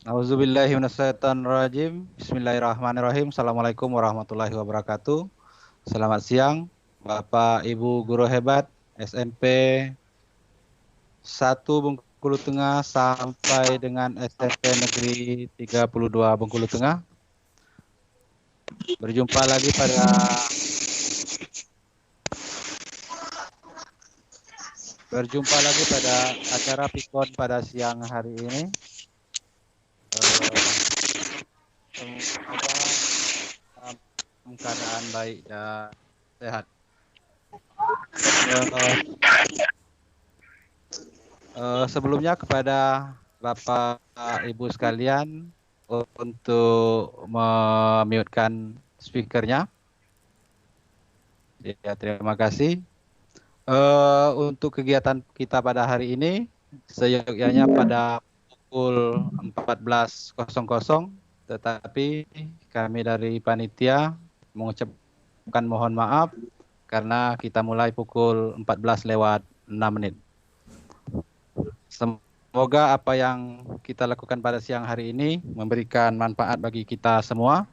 Auzubillahi minasyaitonirrajim. Bismillahirrahmanirrahim. Assalamualaikum warahmatullahi wabarakatuh. Selamat siang, Bapak Ibu guru hebat SMP 1 Bengkulu Tengah sampai dengan SMP Negeri 32 Bengkulu Tengah. Berjumpa lagi pada acara Pikon pada siang hari ini. Semoga dalam keadaan baik dan sehat. Sebelumnya kepada Bapak Ibu sekalian untuk mute-kan speakernya. Ya, terima kasih. Untuk kegiatan kita pada hari ini, seyogyanya pada pukul 14.00, tetapi kami dari panitia mengucapkan mohon maaf karena kita mulai pukul 14:06. Semoga apa yang kita lakukan pada siang hari ini memberikan manfaat bagi kita semua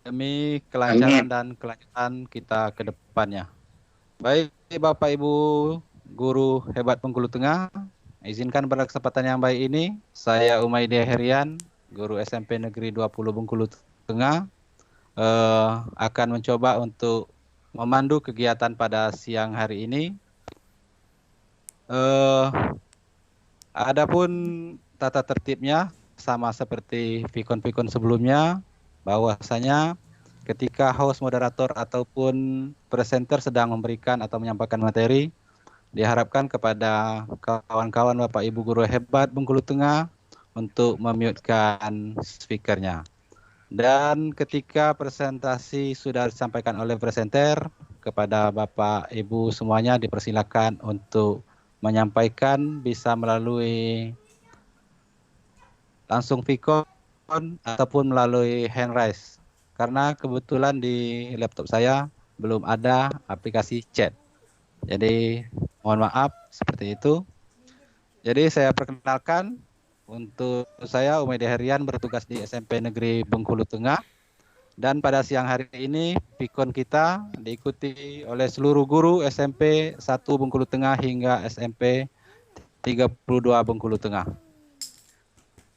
demi kelancaran dan kelanjutan kita ke depannya. Baik, Bapak Ibu guru hebat Bengkulu Tengah, izinkan pada kesempatan yang baik ini, saya Umaydia Herian, guru SMP Negeri 20 Bengkulu Tengah, akan mencoba untuk memandu kegiatan pada siang hari ini. Adapun tata tertibnya sama seperti Vikon-Vikon sebelumnya, bahwasanya ketika host, moderator ataupun presenter sedang memberikan atau menyampaikan materi, diharapkan kepada kawan-kawan Bapak Ibu guru hebat Bengkulu Tengah untuk memute-kan speakernya. Dan ketika presentasi sudah disampaikan oleh presenter, kepada Bapak Ibu semuanya dipersilakan untuk menyampaikan bisa melalui langsung Vicon ataupun melalui hand raise. Karena kebetulan di laptop saya belum ada aplikasi chat. Jadi mohon maaf seperti itu. Jadi saya perkenalkan, untuk saya Umaydi Herian bertugas di SMP Negeri Bengkulu Tengah. Dan pada siang hari ini Pikon kita diikuti oleh seluruh guru SMP 1 Bengkulu Tengah hingga SMP 32 Bengkulu Tengah.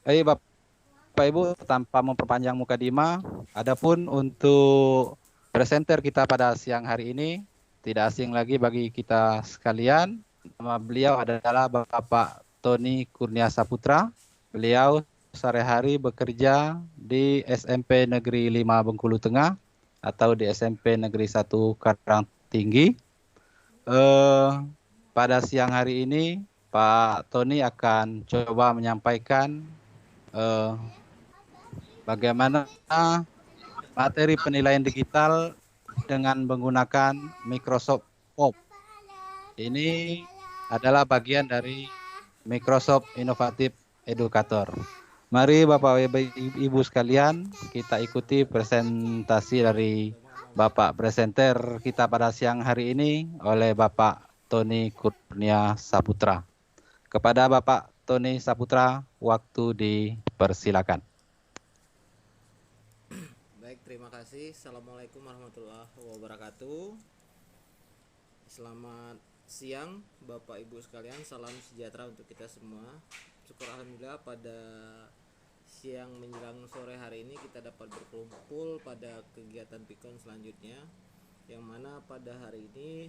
Baik Bapak Ibu, tanpa memperpanjang mukadimah, adapun untuk presenter kita pada siang hari ini tidak asing lagi bagi kita sekalian. Nama beliau adalah Bapak Tony Kurnia Saputra. Beliau sehari-hari bekerja di SMP Negeri 5 Bengkulu Tengah atau di SMP Negeri 1 Karangtinggi. Pada siang hari ini Pak Tony akan coba menyampaikan bagaimana materi penilaian digital dengan menggunakan Microsoft Pop. Ini adalah bagian dari Microsoft Innovative Educator. Mari Bapak Ibu sekalian, kita ikuti presentasi dari Bapak presenter kita pada siang hari ini oleh Bapak Tony Kurnia Saputra. Kepada Bapak Tony Saputra, waktu dipersilakan. Baik, terima kasih. Assalamualaikum warahmatullahi wabarakatuh. Selamat siang Bapak Ibu sekalian, salam sejahtera untuk kita semua. Syukur alhamdulillah pada siang menjelang sore hari ini kita dapat berkumpul pada kegiatan Pikon selanjutnya, yang mana pada hari ini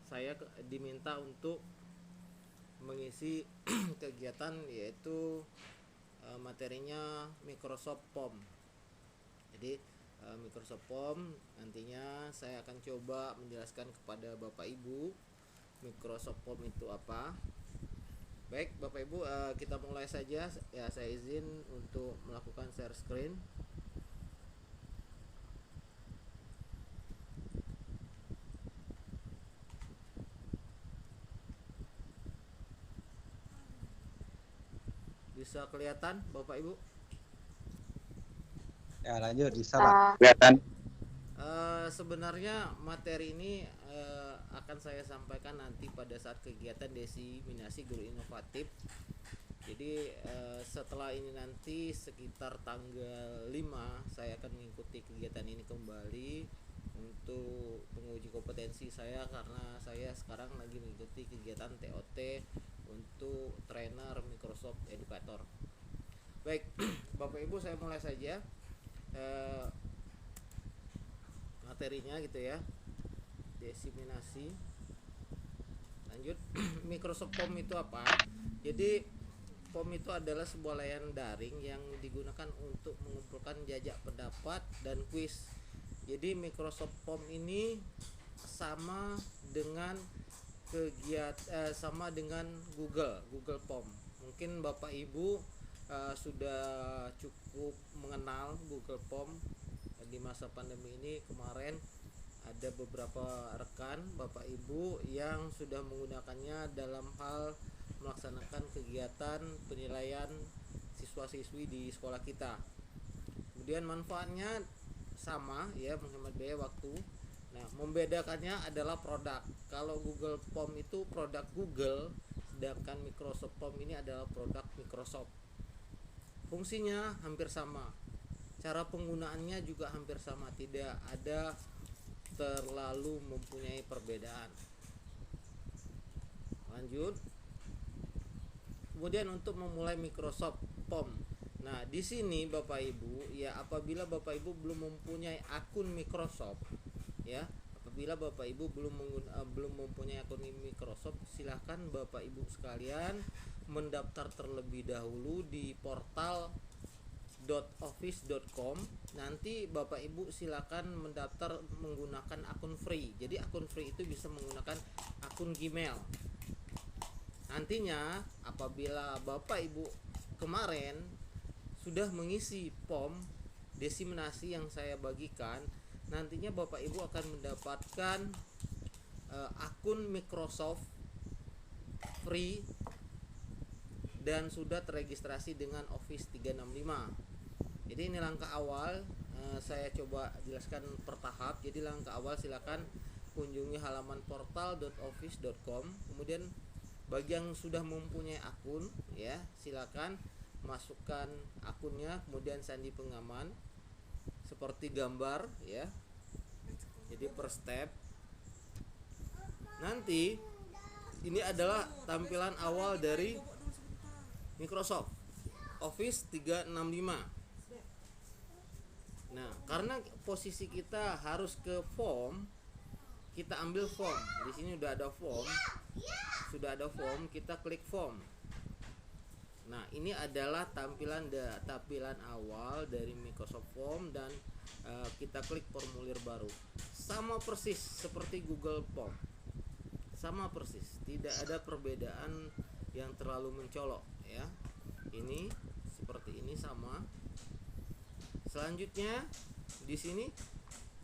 saya diminta untuk mengisi kegiatan, yaitu materinya Microsoft POM. Jadi Microsoft POM nantinya saya akan coba menjelaskan kepada Bapak Ibu Microsoft POM itu apa. Baik Bapak Ibu, kita mulai saja. Ya, saya izin untuk melakukan share screen. Bisa kelihatan Bapak Ibu? Ya, lanjut, bisa Pak. Kelihatan. Sebenarnya materi ini akan saya sampaikan nanti pada saat kegiatan diseminasi guru inovatif Jadi setelah ini nanti sekitar tanggal 5 saya akan mengikuti kegiatan ini kembali untuk menguji kompetensi saya, karena saya sekarang lagi mengikuti kegiatan TOT untuk trainer Microsoft Educator. Baik, Bapak Ibu, saya mulai saja materinya gitu ya. Diseminasi. Lanjut. Microsoft Form itu apa? Jadi Form itu adalah sebuah layanan daring yang digunakan untuk mengumpulkan jajak pendapat dan kuis. Jadi Microsoft Form ini sama dengan sama dengan Google Form. Mungkin Bapak Ibu sudah cukup mengenal Google Form. Di masa pandemi ini kemarin ada beberapa rekan Bapak Ibu yang sudah menggunakannya dalam hal melaksanakan kegiatan penilaian siswa-siswi di sekolah kita. Kemudian manfaatnya sama ya, menghemat biaya waktu. Nah, membedakannya adalah produk. Kalau Google Form itu produk Google, sedangkan Microsoft Form ini adalah produk Microsoft. Fungsinya hampir sama. Cara penggunaannya juga hampir sama, tidak ada terlalu mempunyai perbedaan. Lanjut. Kemudian untuk memulai Microsoft Form. Nah, di sini Bapak Ibu ya, apabila Bapak Ibu belum mempunyai akun Microsoft ya, apabila Bapak Ibu belum mempunyai akun Microsoft, silahkan Bapak Ibu sekalian mendaftar terlebih dahulu di portal .office.com. Nanti Bapak Ibu silakan mendaftar menggunakan akun free. Jadi akun free itu bisa menggunakan akun Gmail. Nantinya apabila Bapak Ibu kemarin sudah mengisi form diseminasi yang saya bagikan, nantinya Bapak Ibu akan mendapatkan akun Microsoft free dan sudah terregistrasi dengan Office 365. Jadi ini langkah awal, saya coba jelaskan per tahap. Jadi langkah awal silakan kunjungi halaman portal.office.com. Kemudian bagi yang sudah mempunyai akun ya, silakan masukkan akunnya, kemudian sandi pengaman seperti gambar ya. Jadi per step. Nanti ini adalah tampilan awal dari Microsoft Office 365. Nah, karena posisi kita harus ke form, kita ambil form. Di sini udah ada form. Sudah ada form, kita klik form. Nah, ini adalah tampilan awal dari Microsoft Form dan kita klik formulir baru. Sama persis seperti Google Form. Sama persis, tidak ada perbedaan yang terlalu mencolok ya. Ini seperti ini sama. Selanjutnya di sini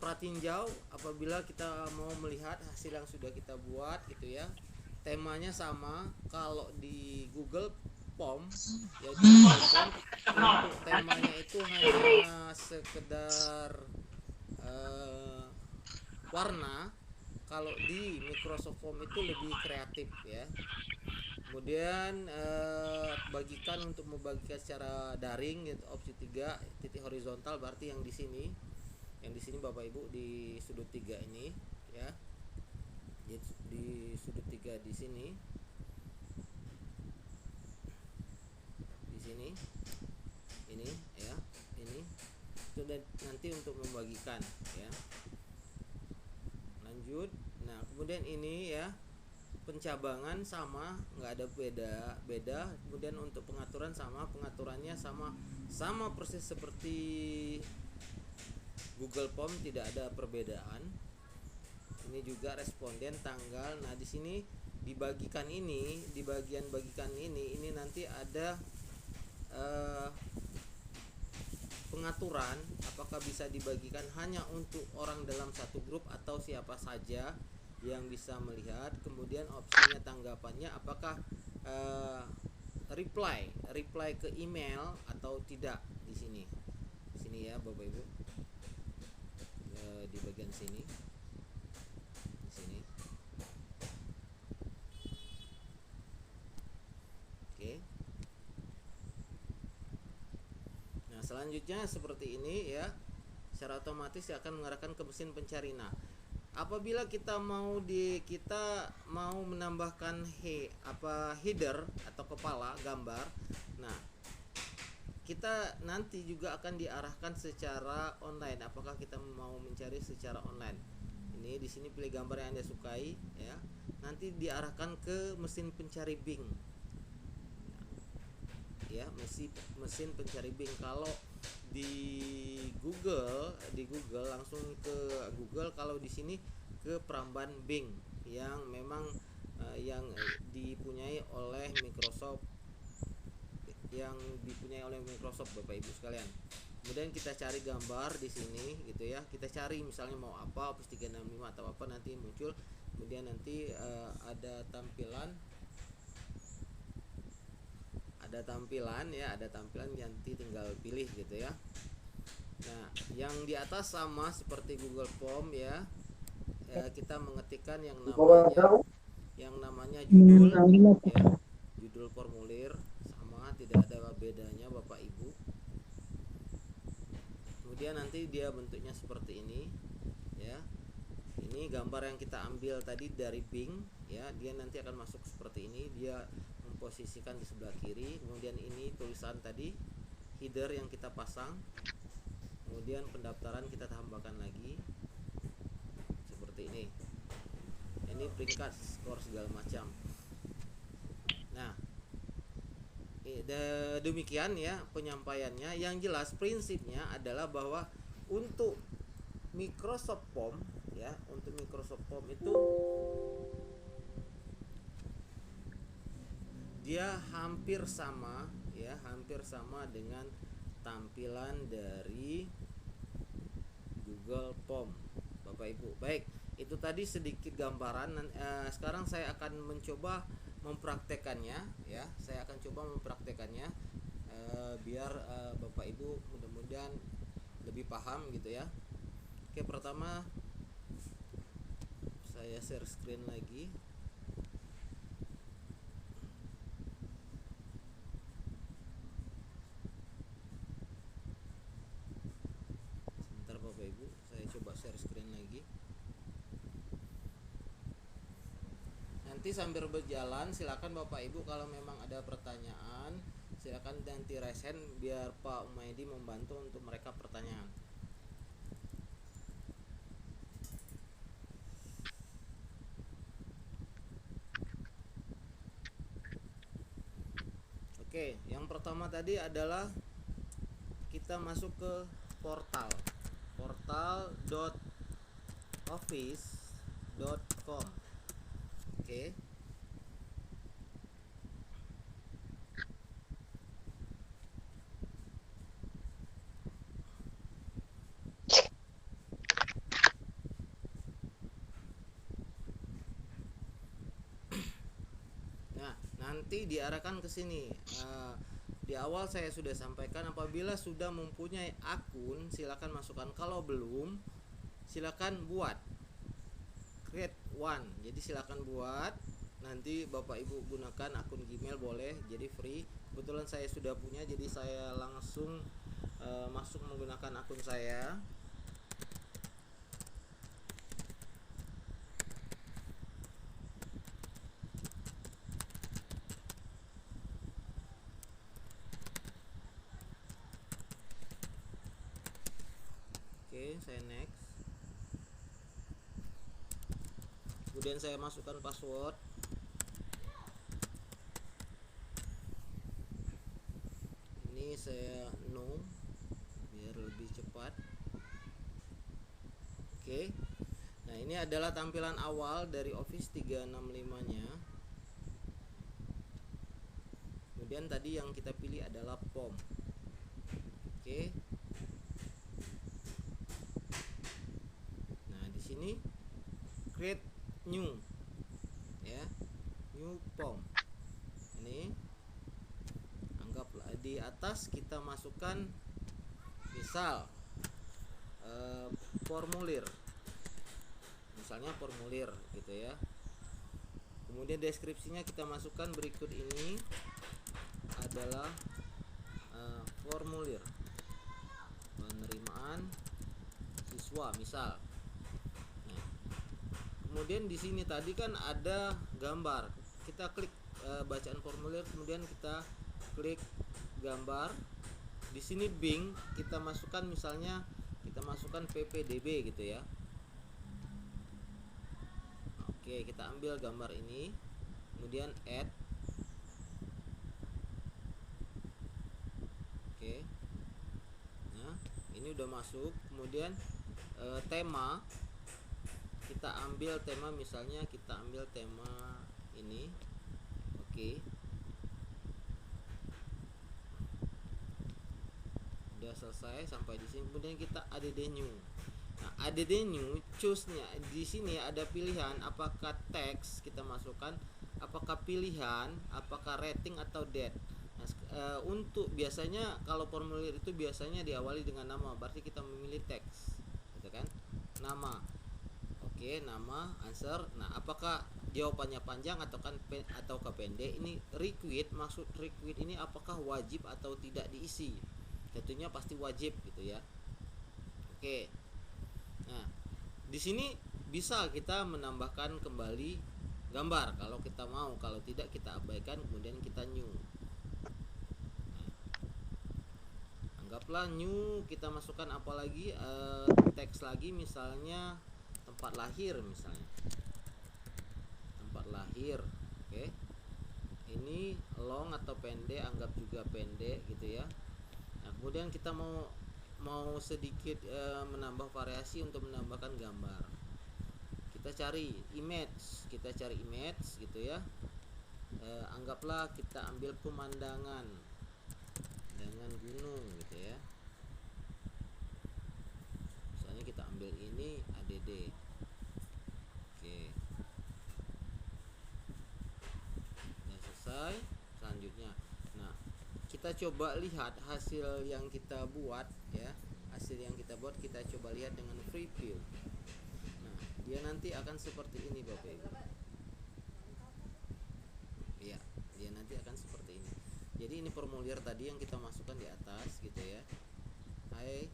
pratinjau apabila kita mau melihat hasil yang sudah kita buat gitu ya. Temanya sama. Kalau di Google Form ya, di Google Form untuk temanya itu hanya sekedar warna. Kalau di Microsoft Form itu lebih kreatif ya. Kemudian bagikan untuk membagikan secara daring gitu, opsi 3 titik horizontal, berarti yang di sini. Yang di sini Bapak Ibu di sudut 3 ini ya. Di sudut 3 di sini. Di sini. Ini ya, ini. Itu nanti untuk membagikan ya. Lanjut. Nah, kemudian ini ya, pencabangan sama, nggak ada beda. Kemudian untuk pengaturan sama, pengaturannya sama persis seperti Google Form, tidak ada perbedaan. Ini juga responden tanggal. Nah, di sini dibagikan ini, di bagian bagikan ini nanti ada pengaturan apakah bisa dibagikan hanya untuk orang dalam satu grup atau siapa saja yang bisa melihat. Kemudian opsinya tanggapannya apakah reply ke email atau tidak. Di sini ya Bapak Ibu, di bagian sini, di sini. Oke. selanjutnya seperti ini ya, secara otomatis dia akan mengarahkan ke mesin pencari. Nah, apabila kita mau menambahkan header atau kepala gambar, nah kita nanti juga akan diarahkan secara online. Apakah kita mau mencari secara online? Ini di sini pilih gambar yang Anda sukai ya. Nanti diarahkan ke mesin pencari Bing. Ya, mesin pencari Bing. Kalau di Google langsung ke Google, kalau di sini ke Pramban Bing yang memang yang dipunyai oleh Microsoft Bapak Ibu sekalian. Kemudian kita cari gambar di sini gitu ya. Kita cari misalnya mau apa, Office 365 atau apa, nanti muncul. Kemudian nanti ada tampilan nanti tinggal pilih gitu ya. Nah, yang di atas sama seperti Google Form ya. Kita mengetikkan yang namanya judul ya. Judul formulir sama, tidak ada bedanya Bapak Ibu. Kemudian nanti dia bentuknya seperti ini ya. Ini gambar yang kita ambil tadi dari Bing ya. Dia nanti akan masuk seperti ini. Dia memposisikan di sebelah kiri. Kemudian ini tulisan tadi, header yang kita pasang. Kemudian pendaftaran kita tambahkan lagi seperti ini. Ini peringkat, skor segala macam. Nah, demikian ya penyampaiannya. Yang jelas prinsipnya adalah bahwa untuk Microsoft Form ya, untuk Microsoft Form itu dia hampir sama dengan tampilan dari Google Form Bapak Ibu. Baik, itu tadi sedikit gambaran. Sekarang saya akan mencoba mempraktekannya ya. Biar Bapak Ibu mudah-mudahan lebih paham gitu ya. Oke, pertama saya share screen lagi. Sebentar Bapak Ibu, saya coba share screen lagi. Nanti sambil berjalan silakan Bapak Ibu kalau memang ada pertanyaan, silakan nanti raise hand biar Pak Umaidi membantu untuk mereka pertanyaan. Oke, yang pertama tadi adalah kita masuk ke portal.office.com. Oke. Nah, nanti diarahkan ke sini. Di awal saya sudah sampaikan, apabila sudah mempunyai akun silakan masukkan, kalau belum silakan buat create one. Jadi silakan buat, nanti Bapak Ibu gunakan akun Gmail boleh, jadi free. Kebetulan saya sudah punya, jadi saya langsung masuk menggunakan akun saya. Oke, saya next. Kemudian saya masukkan password. Ini saya no biar lebih cepat. Oke. Nah, ini adalah tampilan awal dari Office 365-nya. Kemudian tadi yang kita pilih adalah form. Oke. Nah, di sini create new ya, new form. Ini anggaplah di atas kita masukkan misal formulir, misalnya formulir gitu ya. Kemudian deskripsinya kita masukkan berikut ini adalah formulir. penerimaan siswa misal. Nah, kemudian di sini tadi kan ada gambar, kita klik bacaan formulir, kemudian kita klik gambar. Di sini Bing kita masukkan, misalnya kita masukkan ppdb gitu ya. Oke, kita ambil gambar ini, kemudian add. Oke, nah ini udah masuk. Kemudian tema, kita ambil tema, misalnya kita ambil tema ini. Oke, udah selesai sampai di sini. Kemudian kita add new. Nah, add new, choose-nya di sini ada pilihan apakah teks kita masukkan, apakah pilihan, apakah rating atau date. Nah, untuk biasanya kalau formulir itu biasanya diawali dengan nama, berarti kita memilih teks, gitu kan? Nama. Oke, nama, answer. Nah, apakah jawabannya panjang ataukah pendek? Ini required, maksud required ini apakah wajib atau tidak diisi? Tentunya pasti wajib gitu ya. Oke. Nah, di sini bisa kita menambahkan kembali gambar kalau kita mau, kalau tidak kita abaikan, kemudian kita new. Nah, anggaplah new, kita masukkan apa lagi, teks lagi, misalnya tempat lahir, misalnya tempat lahir. Oke, ini long atau pendek, anggap juga pendek gitu ya. Nah, kemudian kita mau sedikit menambah variasi untuk menambahkan gambar. Kita cari image, gitu ya. Anggaplah kita ambil pemandangan dengan gunung gitu ya. Misalnya kita ambil ini add. Oke, udah selesai. Selanjutnya, nah kita coba lihat hasil yang kita buat ya. Hasil yang kita buat kita coba lihat dengan preview. Nah, dia nanti akan seperti ini Bapak Ibu. Iya, dia nanti akan seperti ini. Jadi ini formulir tadi yang kita masukkan di atas gitu ya. Hai.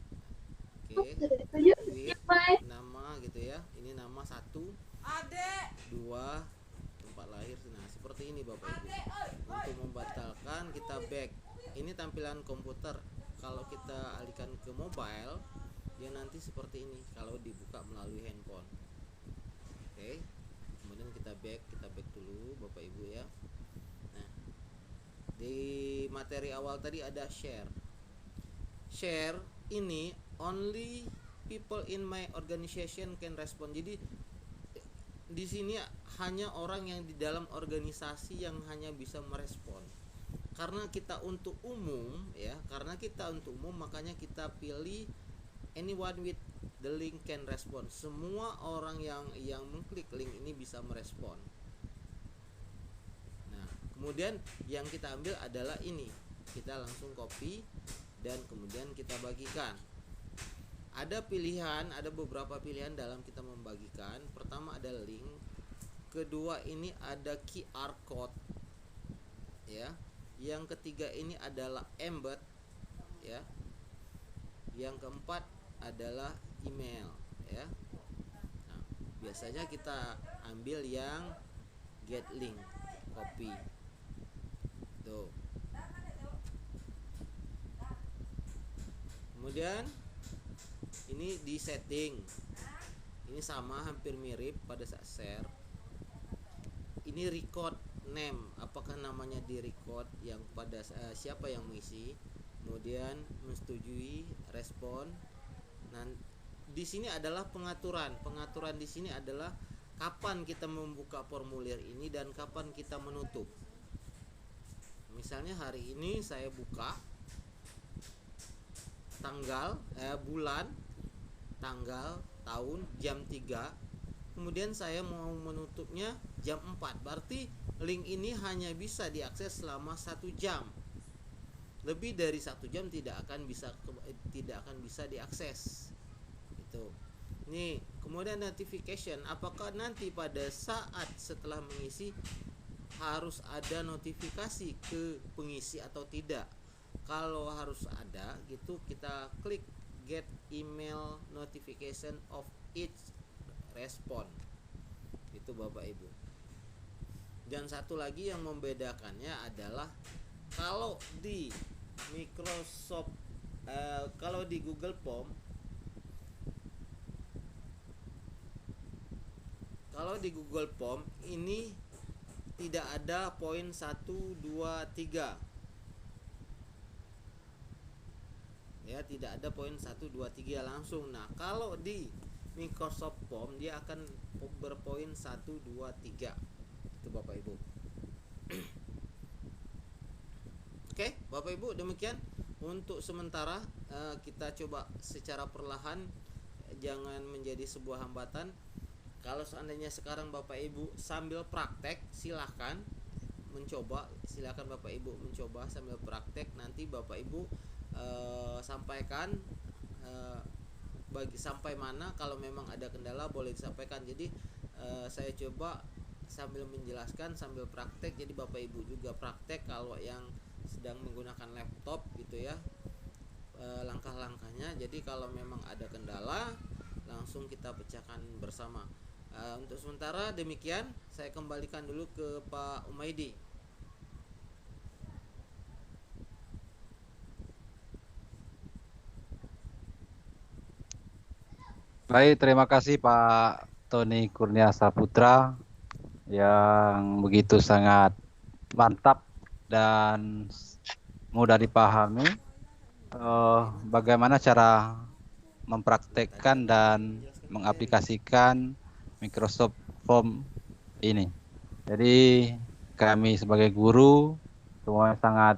Oke. Nama gitu ya. Ini nama 1, 2, tempat lahir. Nah, seperti ini Bapak Ibu. Untuk membatalkan kita back. Ini tampilan komputer. Kalau kita alihkan ke mobile, dia nanti seperti ini kalau dibuka melalui handphone. Oke. Kemudian kita back dulu Bapak Ibu ya. Nah, di materi awal tadi ada share. Share ini only people in my organization can respond. Jadi di sini hanya orang yang di dalam organisasi yang hanya bisa merespon. Karena kita untuk umum ya, makanya kita pilih anyone with the link can respond. Semua orang yang mengklik link ini bisa merespon. Nah, kemudian yang kita ambil adalah ini. Kita langsung copy dan kemudian kita bagikan. Ada beberapa pilihan dalam kita membagikan. Pertama ada link, kedua ini ada QR code ya. Yang ketiga ini adalah embed ya. Yang keempat adalah email ya. Nah, biasanya kita ambil yang get link, copy. Tuh. Kemudian ini di setting. Ini sama, hampir mirip pada saat share. Ini record name, apakah namanya di record yang pada siapa yang mengisi, kemudian menyetujui, respon. Nah, di sini adalah pengaturan di sini adalah kapan kita membuka formulir ini dan kapan kita menutup. Misalnya hari ini saya buka tanggal, bulan, tanggal, tahun, jam 3, kemudian saya mau menutupnya jam 4. Berarti link ini hanya bisa diakses selama 1 jam. Lebih dari 1 jam tidak akan bisa diakses. Gitu. Nih, kemudian notification, apakah nanti pada saat setelah mengisi harus ada notifikasi ke pengisi atau tidak? Kalau harus ada gitu, kita klik get email notification of each response. Itu Bapak Ibu. Dan satu lagi yang membedakannya adalah kalau di Microsoft kalau di Google Form, ini tidak ada poin 1, 2, 3. Ya, tidak ada poin 1, 2, 3 langsung. Nah, kalau di Microsoft Form dia akan berpoin 1, 2, 3. Itu Bapak Ibu. Oke, Bapak Ibu, demikian untuk sementara. Kita coba secara perlahan, jangan menjadi sebuah hambatan. Kalau seandainya sekarang Bapak Ibu sambil praktek, silakan Bapak Ibu mencoba sambil praktek. Nanti Bapak Ibu sampaikan sampai mana. Kalau memang ada kendala boleh disampaikan. Jadi saya coba sambil menjelaskan sambil praktek, jadi Bapak Ibu juga praktek kalau yang sedang menggunakan laptop gitu ya, langkah-langkahnya. Jadi kalau memang ada kendala langsung kita pecahkan bersama. Untuk sementara demikian, saya kembalikan dulu ke Pak Umaidi. Baik, terima kasih Pak Tony Kurnia Saputra yang begitu sangat mantap dan mudah dipahami bagaimana cara mempraktekkan dan mengaplikasikan Microsoft Form ini. Jadi kami sebagai guru semuanya sangat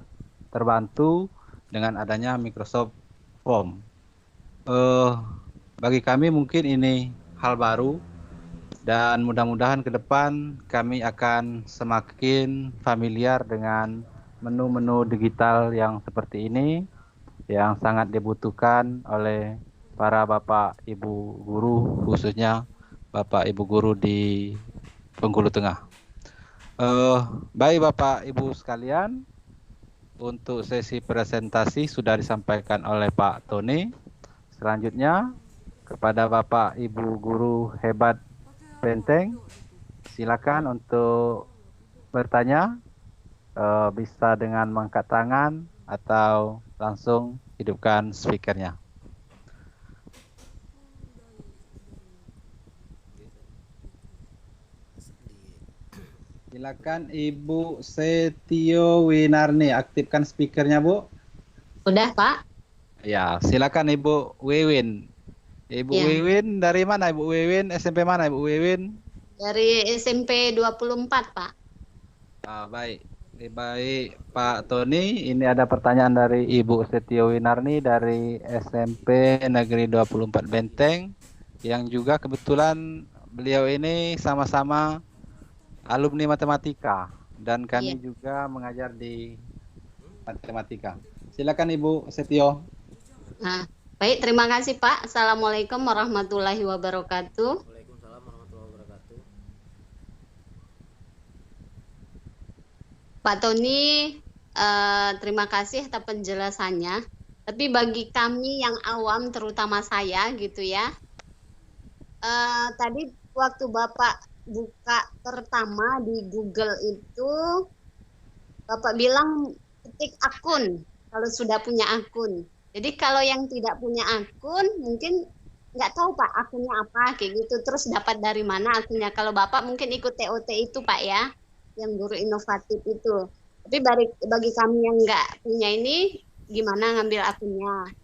terbantu dengan adanya Microsoft Form. Bagi kami mungkin ini hal baru, dan mudah-mudahan ke depan kami akan semakin familiar dengan menu-menu digital yang seperti ini, yang sangat dibutuhkan oleh para Bapak Ibu guru, khususnya Bapak Ibu guru di Bengkulu Tengah. Baik Bapak Ibu sekalian, untuk sesi presentasi sudah disampaikan oleh Pak Tony. Selanjutnya kepada Bapak Ibu guru hebat Benteng, silakan untuk bertanya, bisa dengan mengangkat tangan atau langsung hidupkan speakernya. Silakan Ibu Setio Winarni, aktifkan speakernya Bu. Udah Pak? Ya, silakan Ibu Wiwin. Ibu Ya. Wiwin dari mana Ibu Wiwin? SMP mana Ibu Wiwin? Dari SMP 24 Pak. Baik. Baik Pak Tony, ini ada pertanyaan dari Ibu Setio Winarni dari SMP Negeri 24 Benteng, yang juga kebetulan beliau ini sama-sama alumni matematika dan kami juga mengajar di matematika. Silakan Ibu Setio. Nah, baik, terima kasih Pak. Assalamualaikum warahmatullahi wabarakatuh. Waalaikumsalam warahmatullahi wabarakatuh. Pak Tony, terima kasih atas penjelasannya. Tapi bagi kami yang awam, terutama saya gitu ya, tadi waktu Bapak buka pertama di Google itu, Bapak bilang ketik akun kalau sudah punya akun. Jadi kalau yang tidak punya akun mungkin nggak tahu Pak akunnya apa kayak gitu, terus dapat dari mana akunnya. Kalau Bapak mungkin ikut TOT itu Pak ya, yang guru inovatif itu. Tapi bagi kami yang nggak punya ini, gimana ngambil akunnya.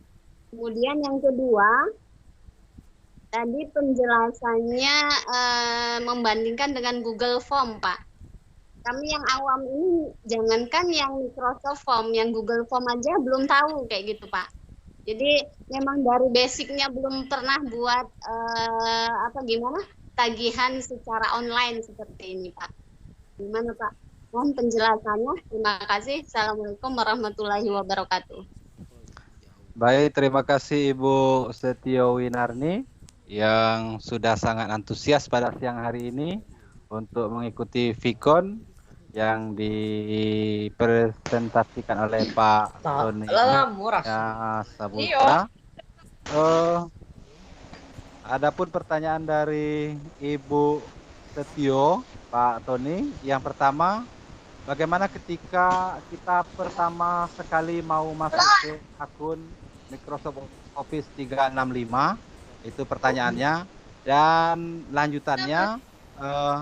Kemudian yang kedua, tadi penjelasannya membandingkan dengan Google Form, Pak. Kami yang awam ini, jangankan yang Microsoft Form, yang Google Form aja belum tahu kayak gitu, Pak. Jadi memang dari basicnya belum pernah buat tagihan secara online seperti ini, Pak. Gimana, Pak? Mohon penjelasannya. Terima kasih. Assalamualaikum warahmatullahi wabarakatuh. Baik, terima kasih Ibu Setio Winarni yang sudah sangat antusias pada siang hari ini untuk mengikuti Vicon yang dipresentasikan oleh Pak Tony Saputra. Eh, Adapun pertanyaan dari Ibu Setio, Pak Tony, yang pertama, bagaimana ketika kita pertama sekali mau masuk ke akun Microsoft Office 365? Itu pertanyaannya. Dan lanjutannya, eh,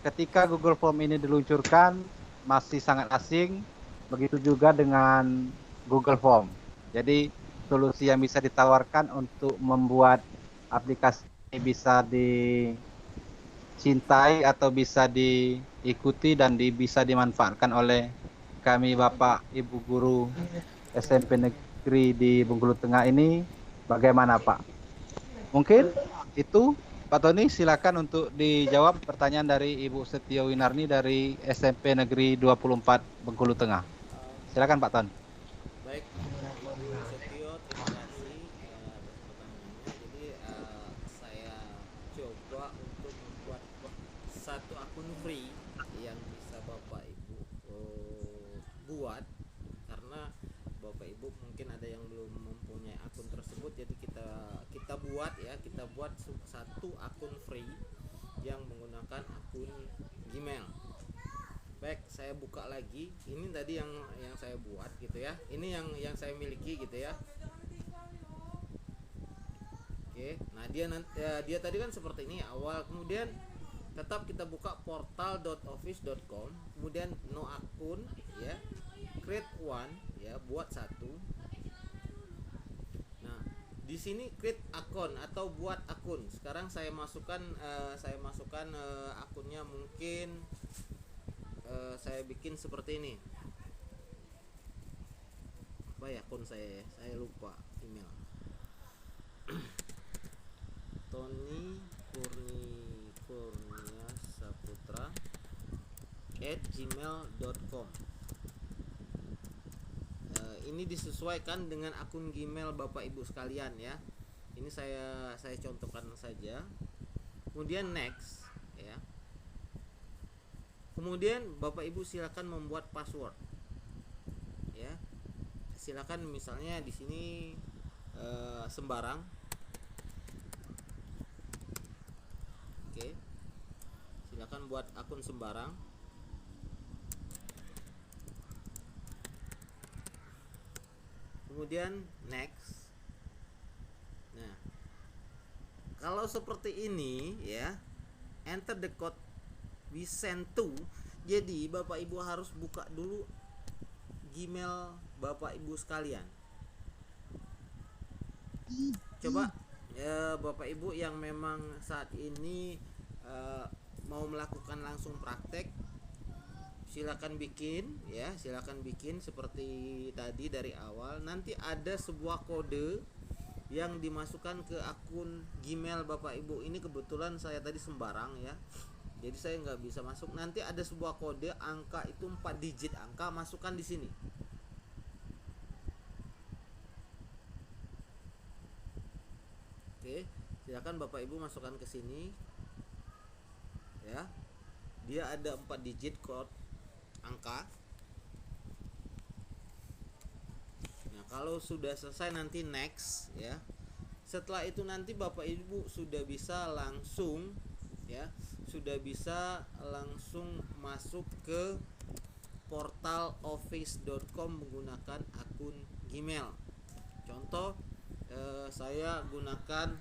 ketika Google Form ini diluncurkan, masih sangat asing, begitu juga dengan Google Form. Jadi, solusi yang bisa ditawarkan untuk membuat aplikasi bisa dicintai atau bisa diikuti dan bisa dimanfaatkan oleh kami Bapak Ibu guru SMP Negeri di Bengkulu Tengah ini bagaimana Pak? Mungkin itu Pak Tony silakan untuk dijawab pertanyaan dari Ibu Setio Winarni dari SMP Negeri 24 Bengkulu Tengah. Silakan Pak Tony. Baik, Ibu Setio, terima kasih atas pertanyaannya. Jadi saya coba untuk membuat satu akun free yang bisa Bapak Ibu buat, karena Bapak Ibu mungkin ada yang belum mempunyai akun tersebut. Jadi kita buat satu akun free yang menggunakan akun Gmail. Baik, saya buka lagi. Ini tadi yang saya buat gitu ya. Ini yang saya miliki gitu ya. Oke. Nah, dia tadi kan seperti ini awal. Kemudian tetap kita buka portal.office.com, kemudian no akun ya. Create one ya, buat satu. Nah, di sini create akun atau buat akun. Sekarang saya masukkan akunnya mungkin saya bikin seperti ini. Apa ya akun saya? Saya lupa email. Tony Kurnia Saputra @gmail.com. Ini disesuaikan dengan akun Gmail Bapak Ibu sekalian ya. Ini saya contohkan saja. Kemudian next ya. Kemudian Bapak Ibu silakan membuat password. Ya. Silakan misalnya di sini sembarang. Oke. Silakan buat akun sembarang. Kemudian next. Nah, kalau seperti ini ya, enter the code we send to. Jadi Bapak Ibu harus buka dulu Gmail Bapak Ibu sekalian. Coba Bapak Ibu yang memang saat ini mau melakukan langsung praktek, silakan bikin seperti tadi dari awal. Nanti ada sebuah kode yang dimasukkan ke akun Gmail Bapak Ibu. Ini kebetulan saya tadi sembarang ya, jadi saya nggak bisa masuk. Nanti ada sebuah kode angka, itu 4 digit angka, masukkan di sini. Oke, silakan Bapak Ibu masukkan ke sini ya. Dia ada 4 digit code angka. Nah, kalau sudah selesai nanti next ya. Setelah itu nanti Bapak Ibu sudah bisa langsung masuk ke portal office.com menggunakan akun Gmail. Contoh saya gunakan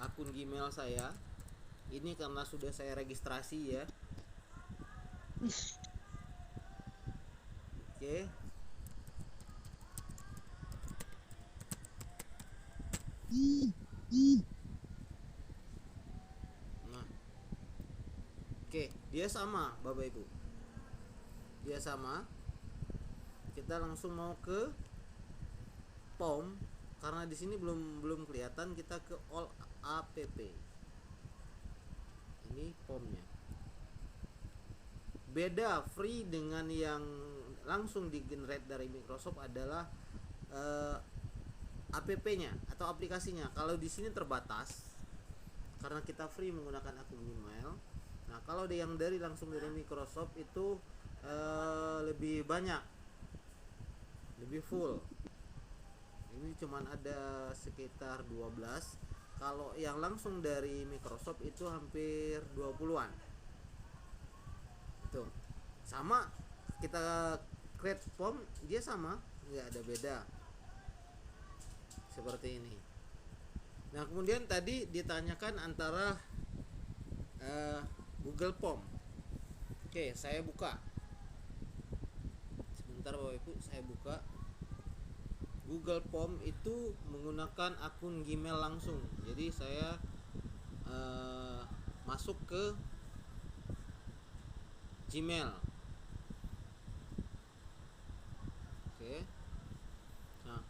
akun Gmail saya ini karena sudah saya registrasi ya. Oke. Nah, oke, dia sama Bapak Ibu. Dia sama. Kita langsung mau ke POM karena di sini belum kelihatan. Kita ke all app. Ini POM-nya. Beda free dengan yang langsung di generate dari Microsoft adalah app-nya atau aplikasinya. Kalau di sini terbatas karena kita free menggunakan akun email. Nah, kalau yang dari langsung dari Microsoft itu lebih banyak. lebih full. Ini cuman ada sekitar 12. Kalau yang langsung dari Microsoft itu hampir 20-an. Itu sama, kita create form dia sama, nggak ada beda, seperti ini. Nah kemudian tadi ditanyakan antara Google Form. Oke, saya buka sebentar Bapak Ibu, saya buka Google Form itu menggunakan akun Gmail langsung. Jadi saya masuk ke Gmail. Oke. Nah,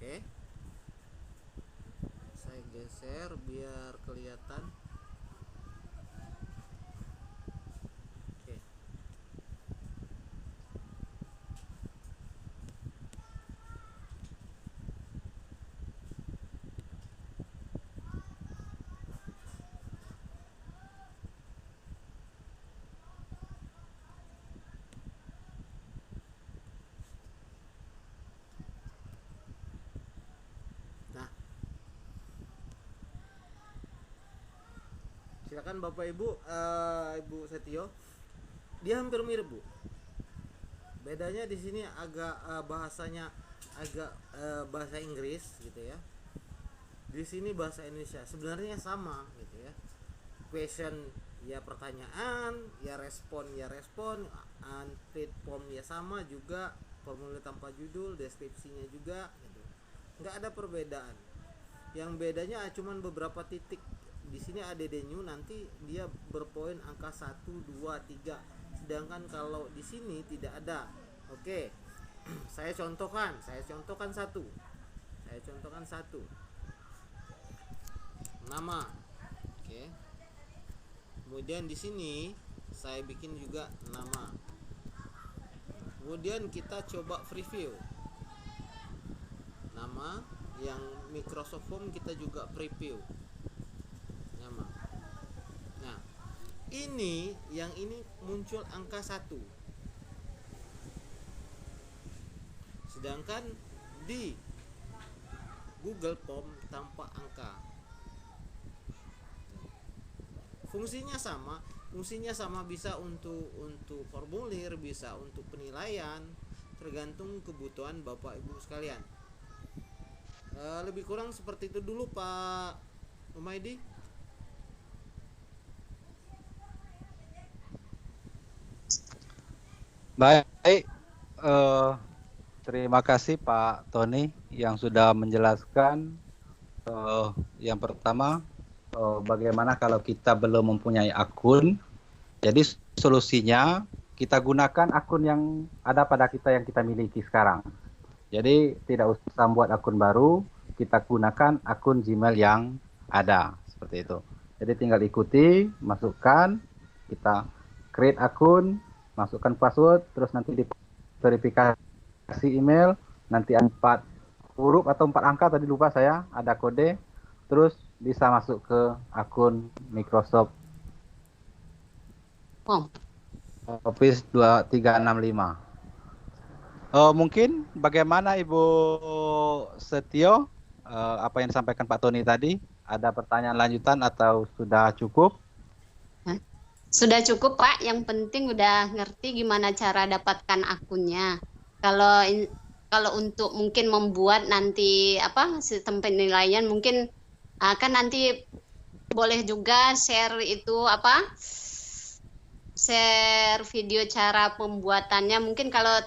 oke. Saya geser biar kelihatan. Oke. Nah, silakan Bapak Ibu, Ibu Setio. Dia hampir mirip, Bu. Bedanya di sini agak bahasanya agak bahasa Inggris gitu ya. Di sini bahasa Indonesia. Sebenarnya sama gitu ya. Question ya pertanyaan, ya respon, unfit form ya sama juga, formulir tanpa judul, deskripsinya juga gitu. Nggak ada perbedaan. Yang bedanya cuman beberapa titik. Di sini ADD new nanti dia berpoin angka 1, 2, 3. Sedangkan kalau di sini tidak ada. Oke. Saya contohkan satu. Nama. Oke. Kemudian di sini saya bikin juga nama. Kemudian kita coba preview. Nama yang Microsoft Form kita juga preview. Nama. Nah, ini muncul angka 1. Sedangkan di Google Form tanpa angka. Fungsinya sama, bisa untuk formulir, bisa untuk penilaian, tergantung kebutuhan Bapak Ibu sekalian. Lebih kurang seperti itu dulu Pak Umaidi. Baik, terima kasih Pak Tony yang sudah menjelaskan. Yang pertama, bagaimana kalau kita belum mempunyai akun. Jadi solusinya kita gunakan akun yang ada pada kita yang kita miliki sekarang. Jadi tidak usah membuat akun baru, kita gunakan akun Gmail yang ada, seperti itu. Jadi tinggal ikuti, masukkan, kita create akun, masukkan password, terus nanti diverifikasi email, nanti 4 huruf atau 4 angka, tadi lupa saya, ada kode, terus bisa masuk ke akun Microsoft Office 2365. Mungkin bagaimana Ibu Setio, apa yang disampaikan Pak Tony tadi? Ada pertanyaan lanjutan atau sudah cukup? Sudah cukup Pak, yang penting udah ngerti gimana cara dapatkan akunnya. Kalau untuk mungkin membuat nanti sistem penilaian, mungkin kan nanti boleh juga share share video cara pembuatannya. Mungkin kalau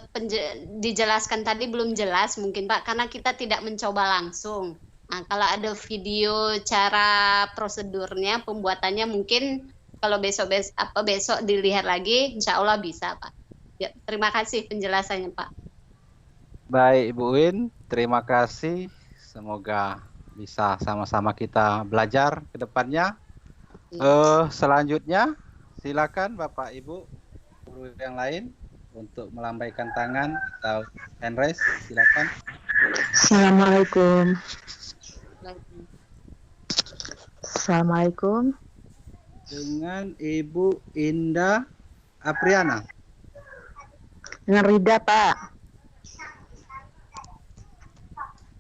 dijelaskan tadi belum jelas mungkin Pak, karena kita tidak mencoba langsung. Nah, kalau ada video cara prosedurnya, pembuatannya mungkin kalau besok dilihat lagi, insya Allah bisa, Pak. Ya, terima kasih penjelasannya, Pak. Baik, Ibu Win, terima kasih. Semoga bisa sama-sama kita belajar ke depannya. Selanjutnya, silakan Bapak Ibu guru yang lain untuk melambaikan tangan atau hand raise. Silakan. Assalamualaikum. Assalamualaikum. Dengan Ibu Indah Apriana. Dengan Rida, Pak.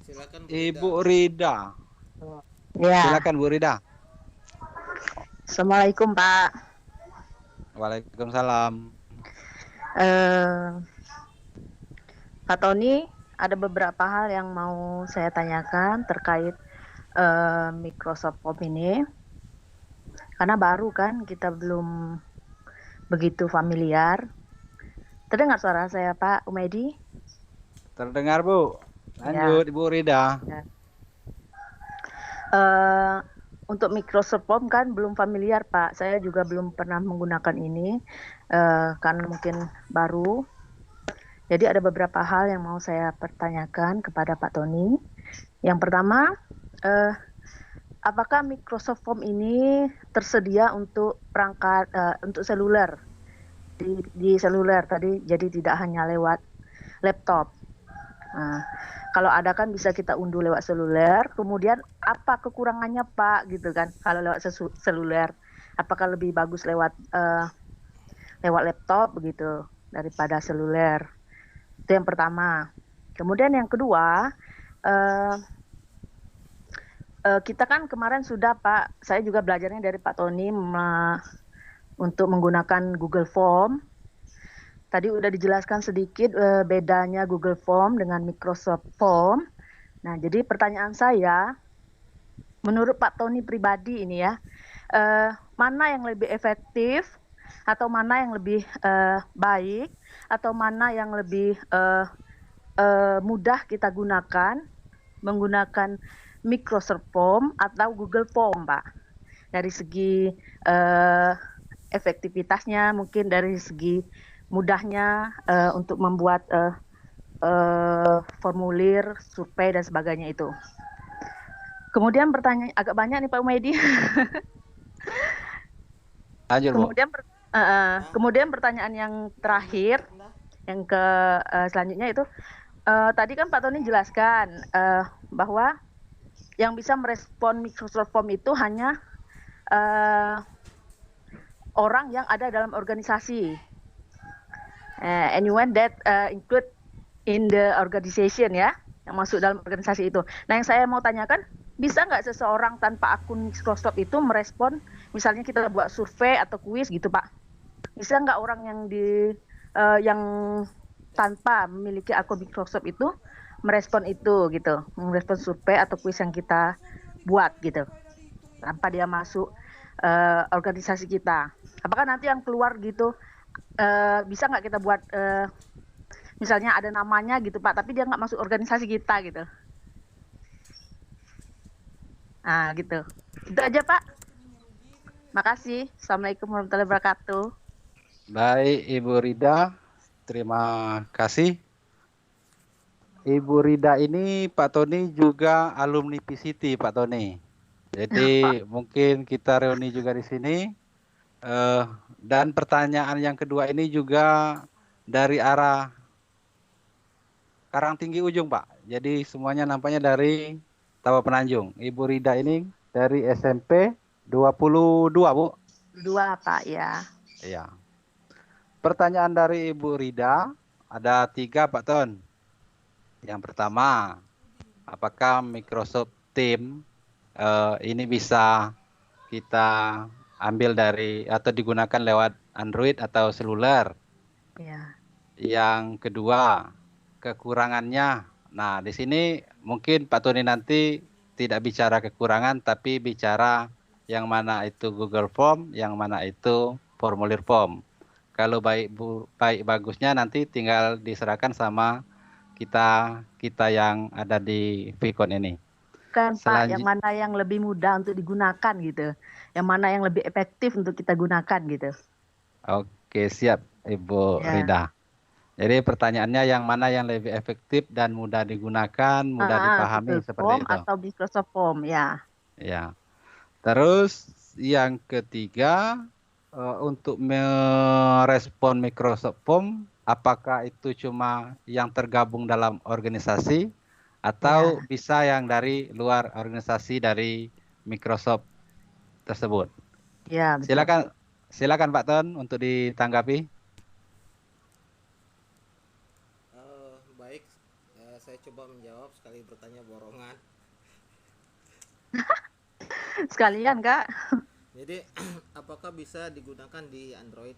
Silakan Bu Ibu Rida. Rida. Ya. Silakan Bu Rida. Assalamualaikum, Pak. Waalaikumsalam. Pak Tony, ada beberapa hal yang mau saya tanyakan terkait Microsoft Form ini. Karena baru kan, kita belum begitu familiar. Terdengar suara saya, Pak Umedi? Terdengar, Bu. Lanjut, Ya. Ibu Rida. Untuk Microsoft Form kan belum familiar, Pak. Saya juga belum pernah menggunakan ini karena mungkin baru. Jadi ada beberapa hal yang mau saya pertanyakan kepada Pak Tony. Yang pertama, apakah Microsoft Form ini tersedia untuk perangkat untuk seluler di seluler tadi? Jadi tidak hanya lewat laptop. Nah, kalau ada kan bisa kita unduh lewat seluler. Kemudian apa kekurangannya, Pak, gitu kan? Kalau lewat seluler, apakah lebih bagus lewat laptop begitu daripada seluler? Itu yang pertama. Kemudian yang kedua, kita kan kemarin sudah, Pak, saya juga belajarnya dari Pak Tony untuk menggunakan Google Form. Tadi udah dijelaskan sedikit bedanya Google Form dengan Microsoft Form. Nah, jadi pertanyaan saya, menurut Pak Tony pribadi ini ya, mana yang lebih efektif, atau mana yang lebih baik, atau mana yang lebih mudah kita gunakan, menggunakan Microsoft Form atau Google Form, Pak? Dari segi efektivitasnya, mungkin dari segi mudahnya untuk membuat formulir, survei dan sebagainya itu. Kemudian pertanyaan agak banyak nih Pak Umedi. Lanjut, Bu. Kemudian pertanyaan yang terakhir, yang selanjutnya itu, tadi kan Pak Tony jelaskan bahwa yang bisa merespon Microsoft Form itu hanya orang yang ada dalam organisasi. Anyone that include in the organization, ya, yang masuk dalam organisasi itu. Nah, yang saya mau tanyakan, bisa nggak seseorang tanpa akun Microsoft itu merespon, misalnya kita buat survei atau kuis gitu, Pak? Bisa nggak orang yang tanpa memiliki akun Microsoft itu merespon itu gitu, merespon survei atau kuis yang kita buat gitu, tanpa dia masuk organisasi kita? Apakah nanti yang keluar gitu, bisa nggak kita buat misalnya ada namanya gitu, Pak, tapi dia nggak masuk organisasi kita gitu? Nah, gitu. Itu aja, Pak. Makasih. Assalamualaikum warahmatullahi wabarakatuh. Baik, Ibu Rida. Terima kasih. Ibu Rida ini Pak Tony juga alumni PCT, Pak Tony. Jadi mungkin kita reuni juga di sini. Dan pertanyaan yang kedua ini juga dari arah Karangtinggi Ujung, Pak. Jadi semuanya nampaknya dari Tawa Penanjung. Ibu Rida ini dari SMP 22, Bu. 2, Pak, ya. Iya. Pertanyaan dari Ibu Rida ada 3, Pak Ton. Yang pertama, apakah Microsoft Teams ini bisa kita ambil dari atau digunakan lewat Android atau seluler? Ya. Yang kedua, kekurangannya. Nah, di sini mungkin Pak Tony nanti tidak bicara kekurangan, tapi bicara yang mana itu Google Form, yang mana itu formulir form. Kalau baik bagusnya nanti tinggal diserahkan sama kita yang ada di Vicon ini. Bukan Pak, yang Selanjut, mana yang lebih mudah untuk digunakan gitu. Yang mana yang lebih efektif untuk kita gunakan gitu. oke siap Ibu Ya. Rida. Jadi pertanyaannya yang mana yang lebih efektif dan mudah digunakan, mudah dipahami Google seperti Form itu. atau Microsoft Form ya. Ya. Terus yang ketiga, untuk merespon Microsoft Form, apakah itu cuma yang tergabung dalam organisasi atau Ya. bisa yang dari luar organisasi dari Microsoft tersebut? Ya, betul. Silakan, silakan Pak Ton untuk ditanggapi. Baik, saya coba menjawab sekali bertanya borongan. Sekalian Kak. Jadi apakah bisa digunakan di Android?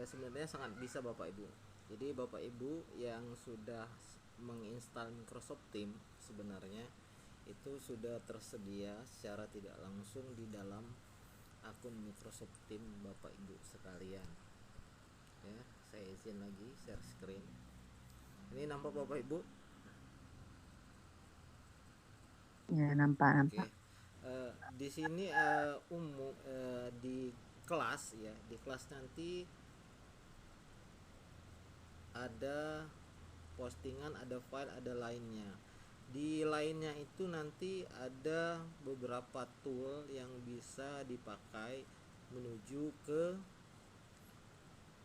Sebenarnya sangat bisa Bapak Ibu. Jadi Bapak Ibu yang sudah menginstal Microsoft Teams sebenarnya itu sudah tersedia secara tidak langsung di dalam akun Microsoft Teams Bapak Ibu sekalian. Ya, saya izin lagi share screen. Ini nampak Bapak Ibu? Ya, nampak. Oke. Di sini umum di kelas ya, di kelas nanti ada postingan, ada file, ada lainnya. Di lainnya itu nanti ada beberapa tool yang bisa dipakai menuju ke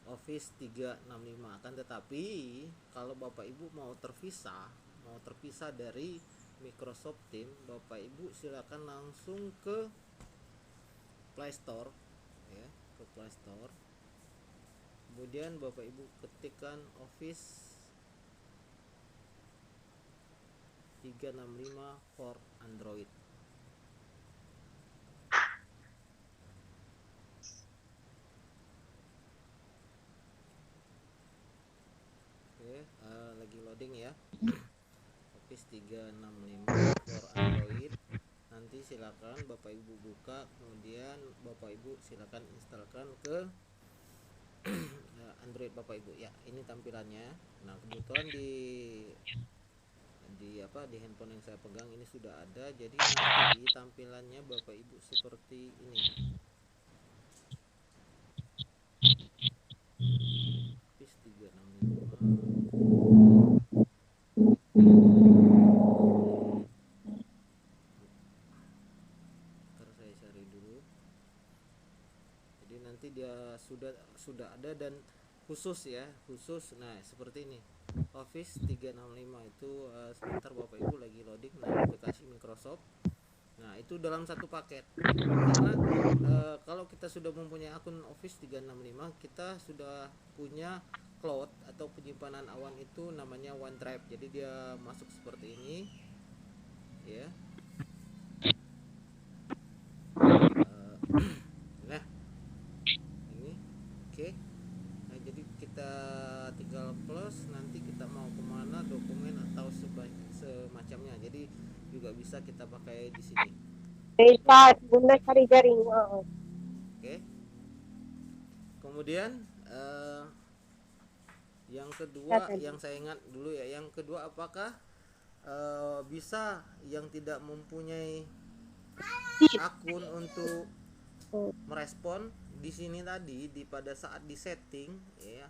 Office 365. Akan tetapi kalau Bapak Ibu mau terpisah dari Microsoft Teams, Bapak Ibu silakan langsung ke Play Store ya, ke Play Store. Kemudian Bapak Ibu ketikkan Office 365 for Android. Oke, lagi loading ya. Office 365 for Android. Nanti silakan Bapak Ibu buka, kemudian Bapak Ibu silakan instalkan ke Android Bapak Ibu. Ya, ini tampilannya. Nah, kebetulan di handphone yang saya pegang ini sudah ada. Jadi nanti tampilannya Bapak Ibu seperti ini. Office 365. Ntar saya cari dulu. Jadi nanti dia sudah ada dan khusus ya, khusus. Nah, seperti ini. Office 365 itu sebentar Bapak Ibu lagi loading. Nah, aplikasi Microsoft. Nah, itu dalam satu paket. Karena kalau kita sudah mempunyai akun Office 365, kita sudah punya cloud atau penyimpanan awan itu namanya OneDrive. Jadi dia masuk seperti ini. Ya. Nah, ini oke. Nah, jadi kita tinggal plus, nanti kita mau kemana, dokumen atau semacamnya. Jadi juga bisa kita pakai di sini. Bisa bunda cari jaring. Oke. Kemudian yang kedua yang saya ingat dulu ya, yang kedua apakah bisa yang tidak mempunyai akun untuk merespon di sini tadi pada saat di setting ya,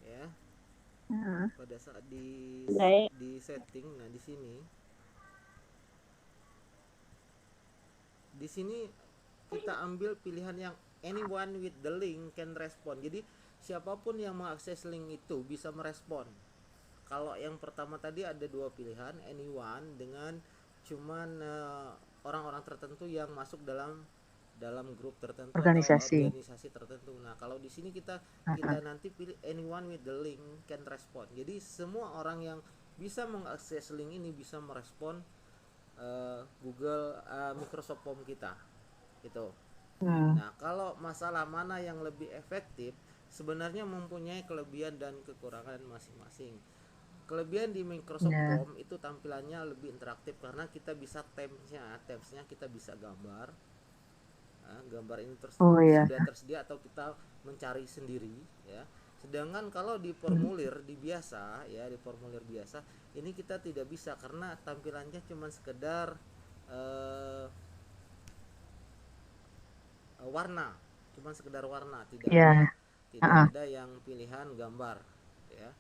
ya, pada saat di setting. Nah, di sini kita ambil pilihan yang anyone with the link can respond. Jadi siapapun yang mengakses link itu bisa merespon. Kalau yang pertama tadi ada dua pilihan, anyone dengan cuman orang-orang tertentu yang masuk dalam grup tertentu Organisasi. atau organisasi tertentu. Nah, kalau di sini kita nanti pilih anyone with the link can respond. Jadi semua orang yang bisa mengakses link ini bisa merespon Google Microsoft Form kita gitu. Nah, kalau masalah mana yang lebih efektif, sebenarnya mempunyai kelebihan dan kekurangan masing-masing. Kelebihan di Microsoft Form itu tampilannya lebih interaktif karena kita bisa tabsnya kita bisa gambar. Nah, gambar ini sudah tersedia atau kita mencari sendiri ya. Sedangkan kalau di formulir di biasa ya, di formulir biasa ini kita tidak bisa karena tampilannya cuma sekedar warna, cuma sekedar warna, tidak Ya. ada yang pilihan gambar ya.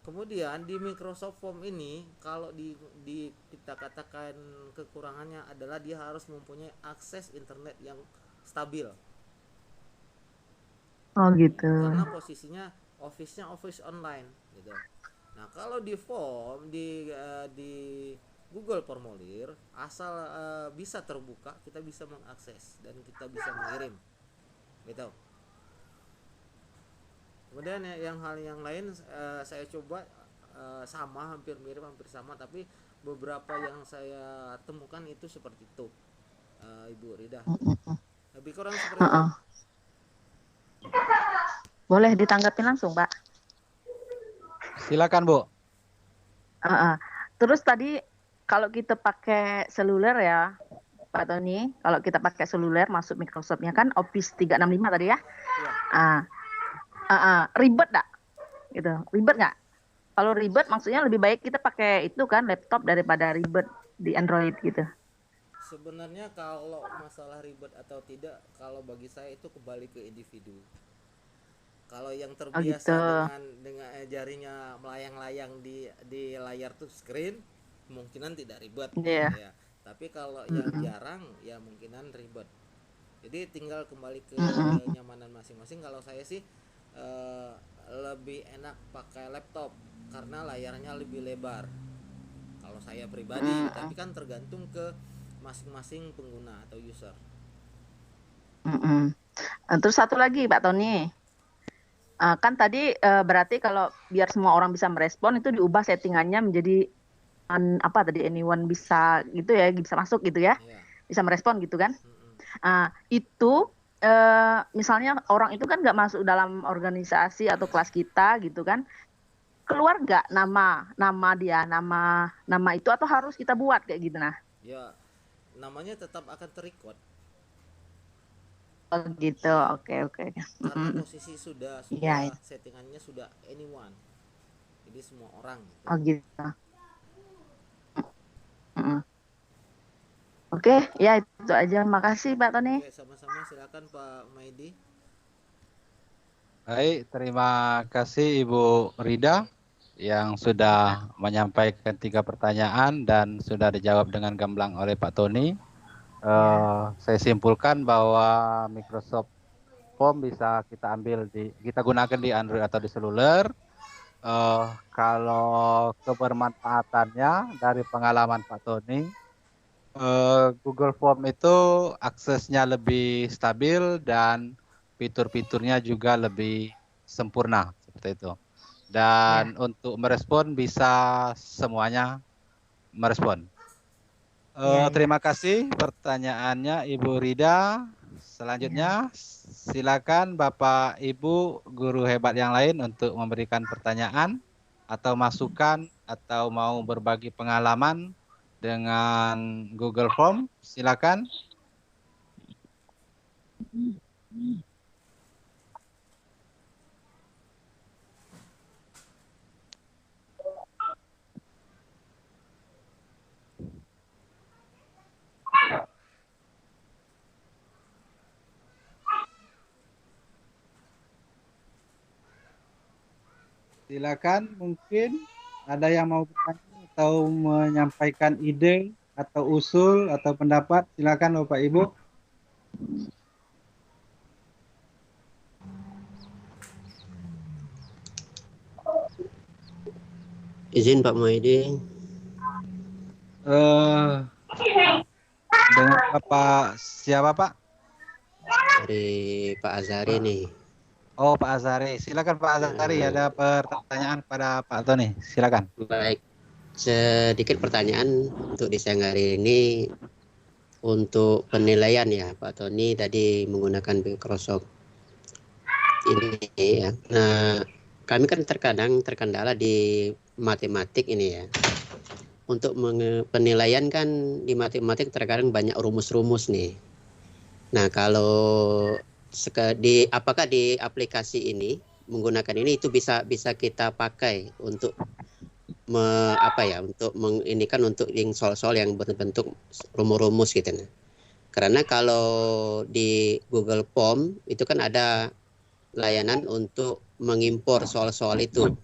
Kemudian di Microsoft Form ini kalau kita katakan kekurangannya adalah dia harus mempunyai akses internet yang stabil. Oh gitu. Karena posisinya office-nya office online gitu. Nah, kalau di form di Google Formulir asal bisa terbuka, kita bisa mengakses dan kita bisa mengirim. Gitu. Kemudian yang hal yang lain saya coba sama, hampir mirip, hampir sama, tapi beberapa yang saya temukan itu seperti itu, Ibu Rida. Lebih kurang seperti itu. Boleh ditanggapi langsung, Pak? Silakan, Bu. Terus tadi kalau kita pakai seluler ya, Pak Tony, kalau kita pakai seluler masuk Microsoft-nya kan Office 365 tadi ya? Ya. Ribet nggak? Gitu, ribet nggak? Kalau ribet maksudnya lebih baik kita pakai itu kan laptop daripada ribet di Android gitu. Sebenarnya kalau masalah ribet atau tidak, kalau bagi saya itu kembali ke individu. Kalau yang terbiasa dengan jarinya melayang-layang di layar tuh screen, kemungkinan tidak ribet. Ya. Tapi kalau yang jarang, ya kemungkinan ribet. Jadi tinggal kembali ke kenyamanan masing-masing. Kalau saya sih lebih enak pakai laptop karena layarnya lebih lebar. Kalau saya pribadi, tapi kan tergantung ke masing-masing pengguna atau user. Terus satu lagi Pak Tony, kan tadi berarti kalau biar semua orang bisa merespon itu diubah settingannya menjadi anyone bisa gitu ya, bisa masuk gitu ya, bisa merespon gitu kan? Itu misalnya orang itu kan nggak masuk dalam organisasi atau kelas kita gitu kan, keluar nggak nama dia, nama itu, atau harus kita buat kayak gitu? Nah ya, namanya tetap akan terrecord. Oh gitu, oke. Karena posisi sudah settingannya sudah anyone, jadi semua orang gitu. Oh gitu. Oke, ya itu aja. Makasih Pak Tony. Oke, sama-sama, silakan Pak Maidi. Baik, terima kasih Ibu Rida yang sudah menyampaikan 3 pertanyaan dan sudah dijawab dengan gamblang oleh Pak Tony. Saya simpulkan bahwa Microsoft Form bisa kita gunakan di Android atau di seluler. Kalau kebermanfaatannya dari pengalaman Pak Tony, Google Form itu aksesnya lebih stabil dan fitur-fiturnya juga lebih sempurna seperti itu. Dan untuk merespon bisa semuanya merespon. Terima kasih pertanyaannya Ibu Rida. Selanjutnya silakan Bapak Ibu guru hebat yang lain untuk memberikan pertanyaan atau masukan atau mau berbagi pengalaman dengan Google Form. Silakan. Silakan, mungkin ada yang mau bertanya atau menyampaikan ide atau usul atau pendapat. Silakan Bapak Ibu. Izin Pak Maidi. Dengan Bapak siapa Pak? Dari Pak Azhari nih. Oh, Pak Azhari. Silakan Pak Azhari, ada pertanyaan pada Pak Tony. Silakan. Baik. Sedikit pertanyaan untuk di siang hari ini untuk penilaian ya, Pak Tony tadi menggunakan Microsoft ini ya. Nah, kami kan terkadang terkendala di matematik ini ya. Untuk penilaian kan di matematik terkadang banyak rumus-rumus nih. Nah, kalau apakah di aplikasi ini menggunakan ini itu bisa kita pakai untuk ini kan untuk yang soal-soal yang berbentuk rumus-rumus gitu. Nah. Karena kalau di Google Form itu kan ada layanan untuk mengimpor soal-soal itu,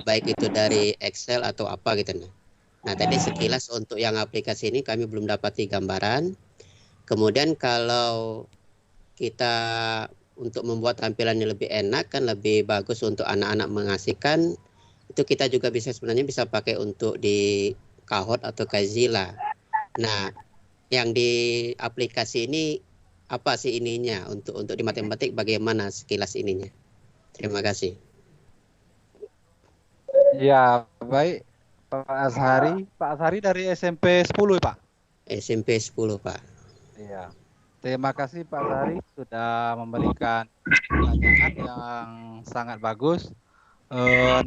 baik itu dari Excel atau apa gitu. Nah, tadi sekilas untuk yang aplikasi ini kami belum dapati gambaran. Kemudian kalau kita untuk membuat tampilannya lebih enak kan lebih bagus untuk anak-anak mengasihkan, itu kita juga sebenarnya bisa pakai untuk di Kahoot atau Kazila. Nah, yang di aplikasi ini apa sih ininya untuk di matematik bagaimana sekilas ininya? Terima kasih. Ya, baik Pak Azhari. Pak Azhari dari SMP 10 Pak? SMP 10 Pak. Iya. Terima kasih Pak Azhari sudah memberikan pertanyaan yang sangat bagus.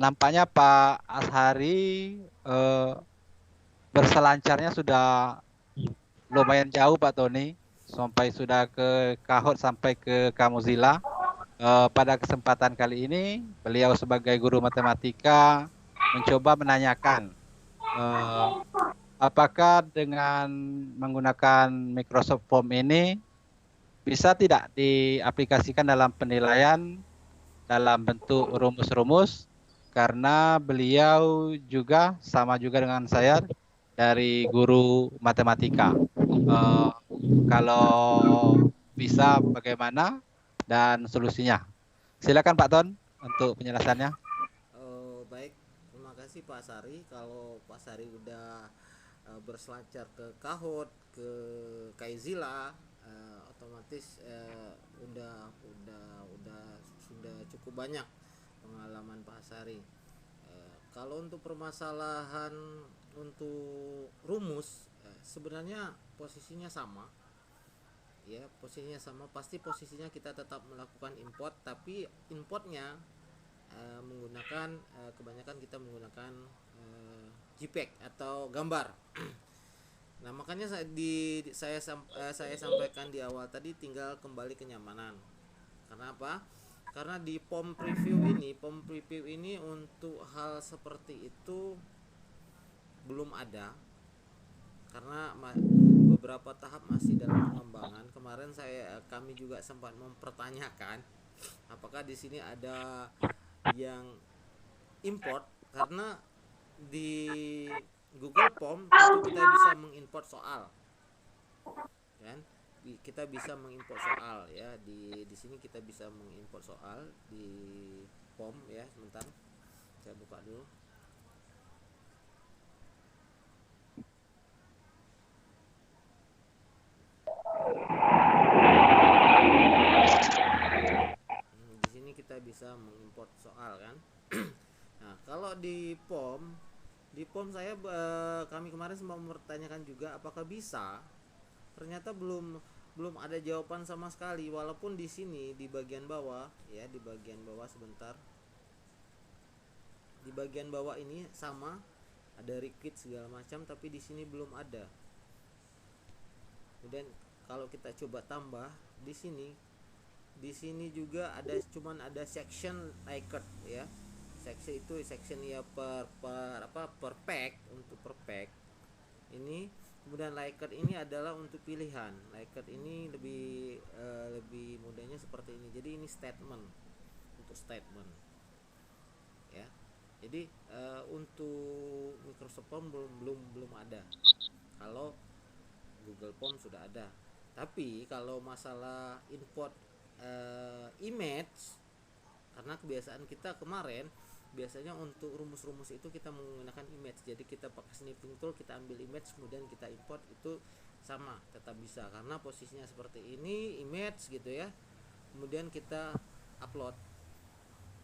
Nampaknya Pak Azhari berselancarnya sudah lumayan jauh Pak Tony, sampai sudah ke Kahoot sampai ke Kamozilla. Pada kesempatan kali ini, beliau sebagai guru matematika mencoba menanyakan apakah dengan menggunakan Microsoft Form ini bisa tidak diaplikasikan dalam penilaian dalam bentuk rumus-rumus, karena beliau juga sama juga dengan saya dari guru matematika. Kalau bisa bagaimana dan solusinya. Silakan Pak Ton untuk penjelasannya. Baik, terima kasih Pak Sari. Kalau Pak Sari udah berselancar ke Kahoot, ke Kazila, otomatis sudah cukup banyak pengalaman Pak Sari. Kalau untuk permasalahan untuk rumus, sebenarnya posisinya sama. Ya, posisinya sama. Pasti posisinya kita tetap melakukan import, tapi importnya menggunakan kebanyakan kita menggunakan JPEG atau gambar. Nah, makanya saya sampaikan di awal tadi tinggal kembali kenyamanan. Karena apa? Karena di POM preview ini untuk hal seperti itu belum ada. Karena beberapa tahap masih dalam pengembangan. Kemarin kami juga sempat mempertanyakan apakah di sini ada yang import, karena di Google Form itu kita bisa mengimport soal, kan? Kita bisa mengimport soal ya, di sini kita bisa mengimport soal di Form ya. Sebentar, saya buka dulu. Di sini kita bisa mengimport soal, kan? Nah, kalau di POM kami kemarin sempat mempertanyakan juga apakah bisa. Ternyata belum ada jawaban sama sekali, walaupun di sini di bagian bawah ya, di bagian bawah sebentar. Di bagian bawah ini sama, ada repeat segala macam, tapi di sini belum ada. Kemudian kalau kita coba tambah di sini juga cuman ada section Likert ya. Section ya per pack, untuk per pack. Ini kemudian Likert ini adalah untuk pilihan. Likert ini lebih mudahnya seperti ini. Jadi ini statement, untuk statement. Ya. Jadi untuk Microsoft Form belum ada. Kalau Google Form sudah ada. Tapi kalau masalah import image, karena kebiasaan kita kemarin biasanya untuk rumus-rumus itu kita menggunakan image. Jadi kita pakai snipping tool, kita ambil image kemudian kita import, itu sama, tetap bisa karena posisinya seperti ini, image gitu ya. Kemudian kita upload.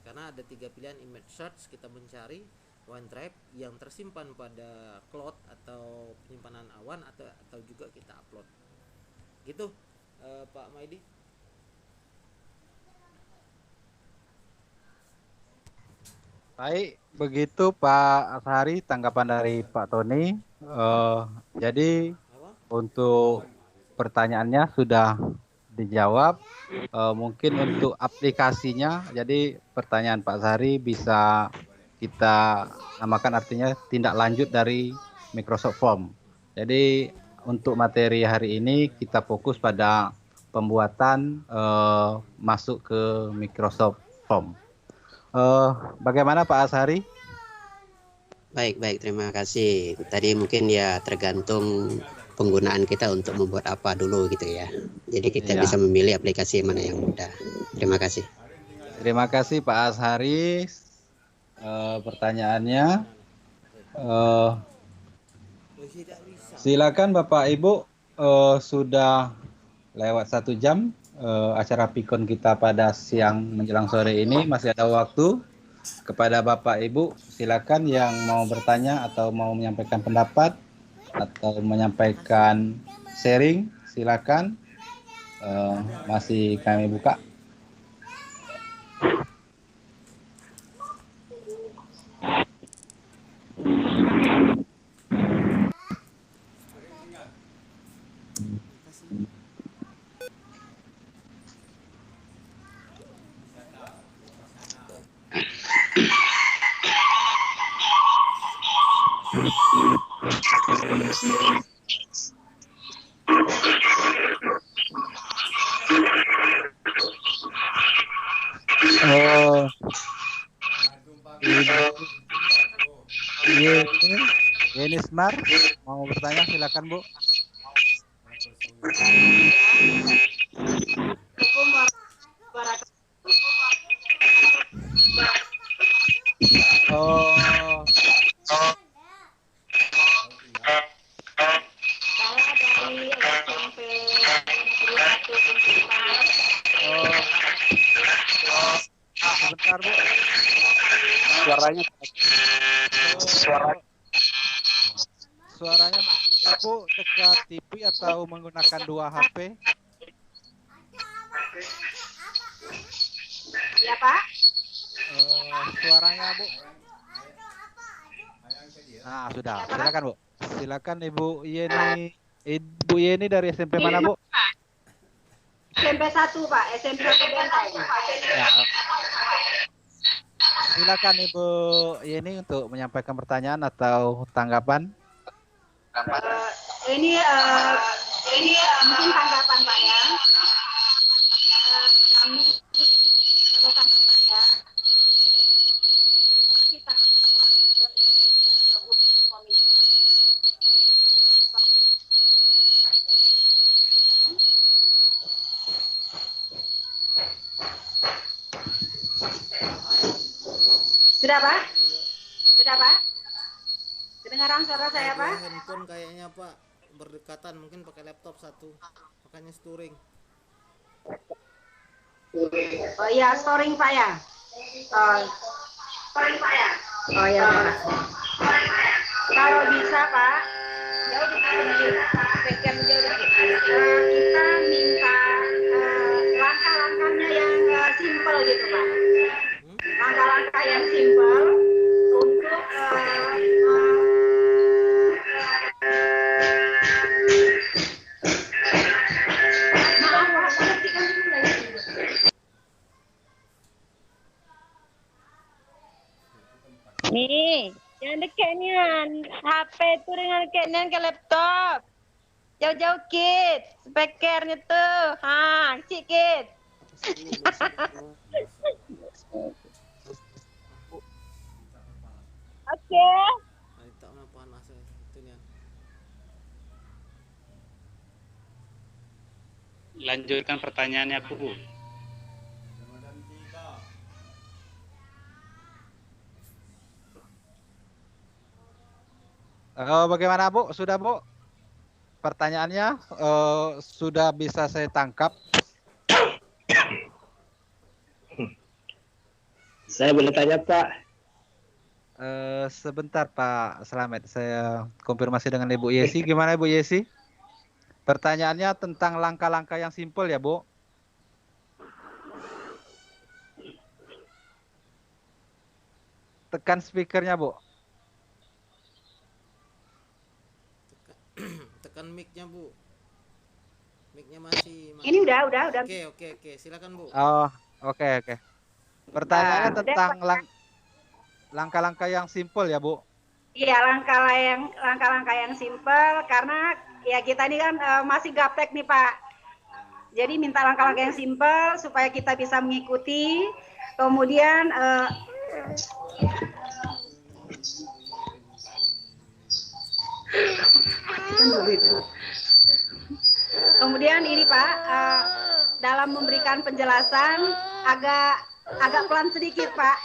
Karena ada 3 pilihan, image search, kita mencari OneDrive yang tersimpan pada cloud atau penyimpanan awan, atau juga kita upload. Gitu Pak Maidi. Baik, begitu Pak Azhari tanggapan dari Pak Tony. Jadi untuk pertanyaannya sudah dijawab. Mungkin untuk aplikasinya, jadi pertanyaan Pak Sari bisa kita namakan artinya tindak lanjut dari Microsoft Form. Jadi untuk materi hari ini kita fokus pada pembuatan masuk ke Microsoft Form. Bagaimana Pak Ashari? Baik, terima kasih. Tadi mungkin ya tergantung penggunaan kita untuk membuat apa dulu gitu ya. Jadi kita bisa memilih aplikasi mana yang mudah. Terima kasih. Terima kasih Pak Ashari. Pertanyaannya. Silakan Bapak Ibu, sudah lewat 1 jam acara pikon kita pada siang menjelang sore ini, masih ada waktu. Kepada Bapak Ibu, silakan yang mau bertanya atau mau menyampaikan pendapat atau menyampaikan sharing, silakan. Masih kami buka. Ini Smart mau bertanya, silakan Bu. Sebentar Bu. Suaranya Ibu dekat TV atau menggunakan 2 HP? Ya Pak. Suaranya Bu. Nah, sudah. Silakan Bu. Silakan Ibu Yeni. Ibu Yeni dari SMP mana Bu? SMP 1 Pak, SMP 1 Benteng. Ya. Silakan Ibu Yeni untuk menyampaikan pertanyaan atau tanggapan. Ini mungkin tanggapan Pak ya. Kami rekan saya kita Sudah Pak? Sudah Pak? Kedengaran suara saya Pak? Handphone kayaknya Pak berdekatan, mungkin pakai laptop satu, makanya storing. Oh iya, storing Pak ya? Storing Pak ya? Oh iya Pak. Kalau bisa Pak, jauh dikit, pegang jauh dikit. Kita minta langkah-langkahnya yang simpel gitu Pak. Langkah-langkah yang simpel untuk Nih, jangan dekatnya HP itu dengan dekatnya ke laptop. Jauh-jauh kit, speakernya tuh. Cik kit. Oke. Tak mau panas ya, itu nih. Lanjutkan pertanyaannya Bu. Bagaimana Bu? Sudah Bu? Pertanyaannya sudah bisa saya tangkap. Saya boleh tanya Pak? Sebentar Pak Slamet, saya konfirmasi dengan Ibu Yesi. Gimana Ibu Yesi? Pertanyaannya tentang langkah-langkah yang simpel ya Bu? Tekan speakernya Bu. Tekan mic-nya Bu. Mic-nya masih. Ini udah udah. Oke, silakan Bu. Oh, oke. Pertanyaannya Udah, tentang Pak. langkah-langkah yang simpel ya, Bu. Iya, langkah-langkah yang simpel karena ya kita ini kan masih gaptek nih Pak. Jadi minta langkah-langkah yang simpel supaya kita bisa mengikuti. Kemudian kemudian ini Pak, dalam memberikan penjelasan agak pelan sedikit Pak.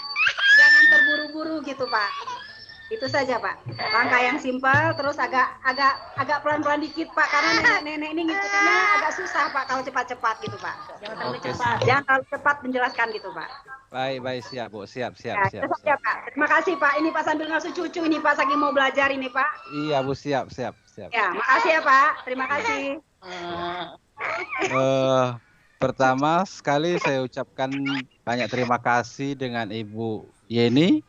Jangan terburu-buru gitu Pak. Itu saja Pak. Langkah yang simpel, terus agak pelan-pelan dikit Pak, karena nenek-nenek ini ngikutinnya agak susah Pak kalau cepat-cepat gitu Pak. Jangan terlalu cepat menjelaskan gitu Pak. Baik, siap, Bu. Siap. Ya, itu saja Pak. Terima kasih Pak. Ini Pak sambil ngasuh cucu ini Pak, saking mau belajar ini Pak. Iya, Bu, siap. Ya, makasih ya Pak. Terima kasih. Pertama sekali saya ucapkan banyak terima kasih dengan Ibu Yeni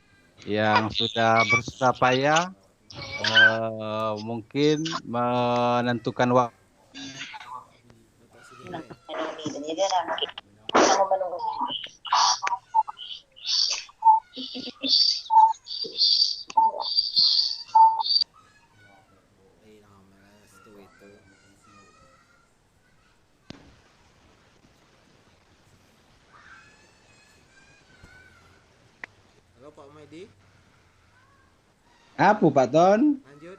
yang sudah bersusah payah mungkin menentukan waktu. Halo Pak Medi, Apa Pak Ton? lanjut.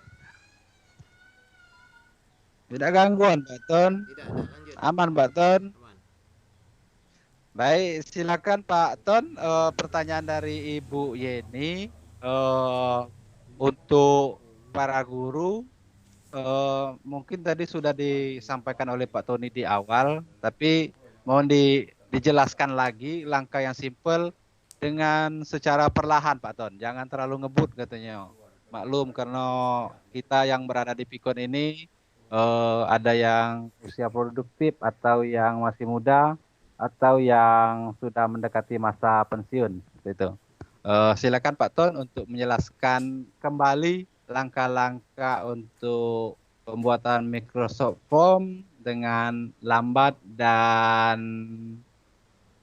Tidak gangguan Pak Ton? Tidak ada, lanjut. Aman Pak Ton? Aman. Baik, silakan Pak Ton. Pertanyaan dari Ibu Yeni untuk para guru mungkin tadi sudah disampaikan oleh Pak Tony di awal, tapi mohon dijelaskan lagi langkah yang simpel dengan secara perlahan Pak Ton. Jangan terlalu ngebut katanya. Maklum karena kita yang berada di Pikon ini ada yang usia produktif atau yang masih muda atau yang sudah mendekati masa pensiun gitu. Silakan Pak Ton untuk menjelaskan kembali langkah-langkah untuk pembuatan Microsoft Form dengan lambat dan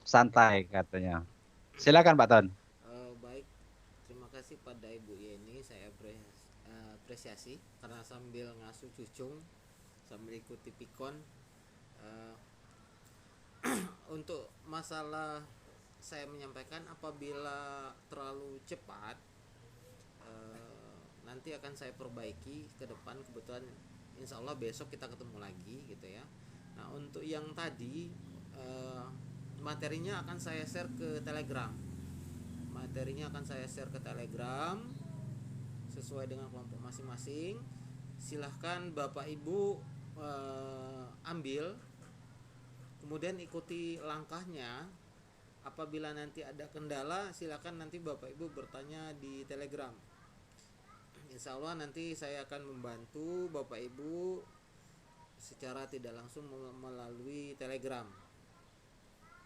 santai katanya. Silakan Pak Ton. Baik, terima kasih pada Ibu Yeni, saya apresiasi karena sambil ngasuh cucung sambil ikuti Pikon. Untuk masalah saya menyampaikan apabila terlalu cepat nanti akan saya perbaiki ke depan. Kebetulan insya Allah besok kita ketemu lagi gitu ya. Nah untuk yang tadi materinya akan saya share ke Telegram. Sesuai dengan kelompok masing-masing. Silahkan Bapak Ibu ambil, kemudian ikuti langkahnya. Apabila nanti ada kendala, silakan nanti Bapak Ibu bertanya di Telegram. Insya Allah nanti saya akan membantu Bapak Ibu secara tidak langsung melalui Telegram.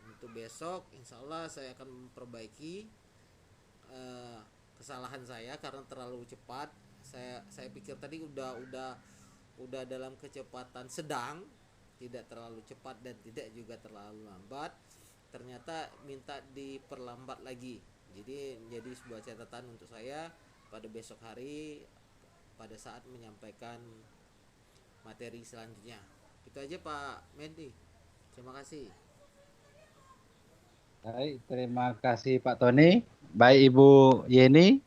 Untuk besok, insya Allah saya akan memperbaiki kesalahan saya karena terlalu cepat. Saya pikir tadi udah dalam kecepatan sedang, tidak terlalu cepat dan tidak juga terlalu lambat. Ternyata minta diperlambat lagi. Jadi sebuah catatan untuk saya pada besok hari pada saat menyampaikan materi selanjutnya. Itu aja Pak Medi. Terima kasih. Baik, terima kasih Pak Tony. Baik Ibu Yeni,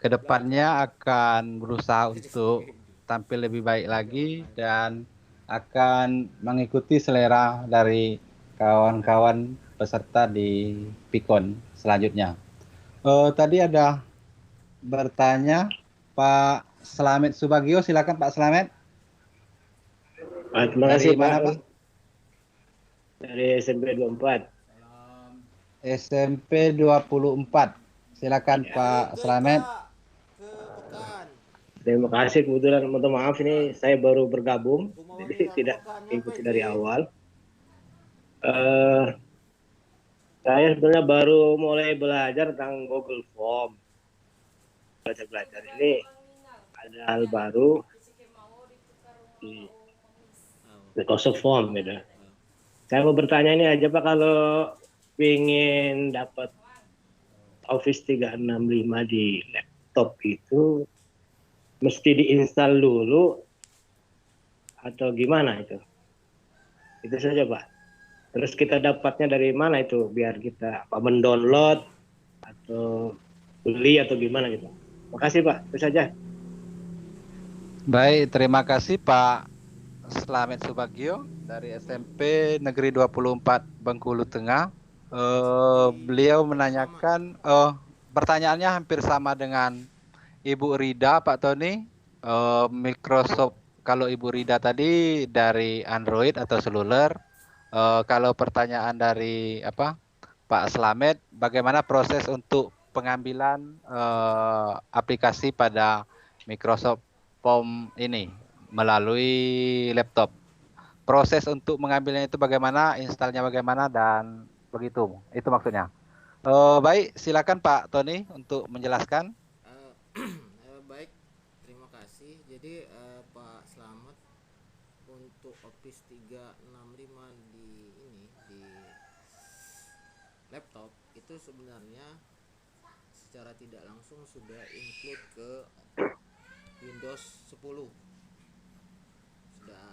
kedepannya akan berusaha untuk tampil lebih baik lagi dan akan mengikuti selera dari kawan-kawan peserta di Pikon selanjutnya. Tadi ada bertanya Pak Slamet Subagio, silakan Pak Slamet. Terima kasih Dari mana, Pak? Dari SMP 24. SMP 24. Silakan Pak Slamet. Terima kasih, kebetulan mohon maaf ini saya baru bergabung, jadi tidak ikuti dari awal. Saya sebenarnya baru mulai belajar tentang Google Form. Belajar ini ada hal baru di Microsoft Form gitu. Saya mau bertanya ini aja Pak, kalau ingin dapat Office 365 di laptop itu mesti diinstal dulu atau gimana itu? Itu saja Pak. Terus kita dapatnya dari mana itu? Biar kita mendownload atau beli atau gimana gitu. Makasih Pak, itu saja. Baik, terima kasih Pak Slamet Subagio dari SMP Negeri 24 Bengkulu Tengah. Beliau menanyakan, pertanyaannya hampir sama dengan Ibu Rida, Pak Tony. Microsoft, kalau Ibu Rida tadi dari Android atau seluler. Kalau pertanyaan dari Pak Slamet, bagaimana proses untuk pengambilan aplikasi pada Microsoft Form ini melalui laptop? Proses untuk mengambilnya itu bagaimana, installnya bagaimana, dan begitu. Itu maksudnya. Baik, silakan Pak Tony untuk menjelaskan. Baik, terima kasih. Jadi Pak Slamet, untuk Office 365 di laptop itu sebenarnya secara tidak langsung sudah include ke Windows 10.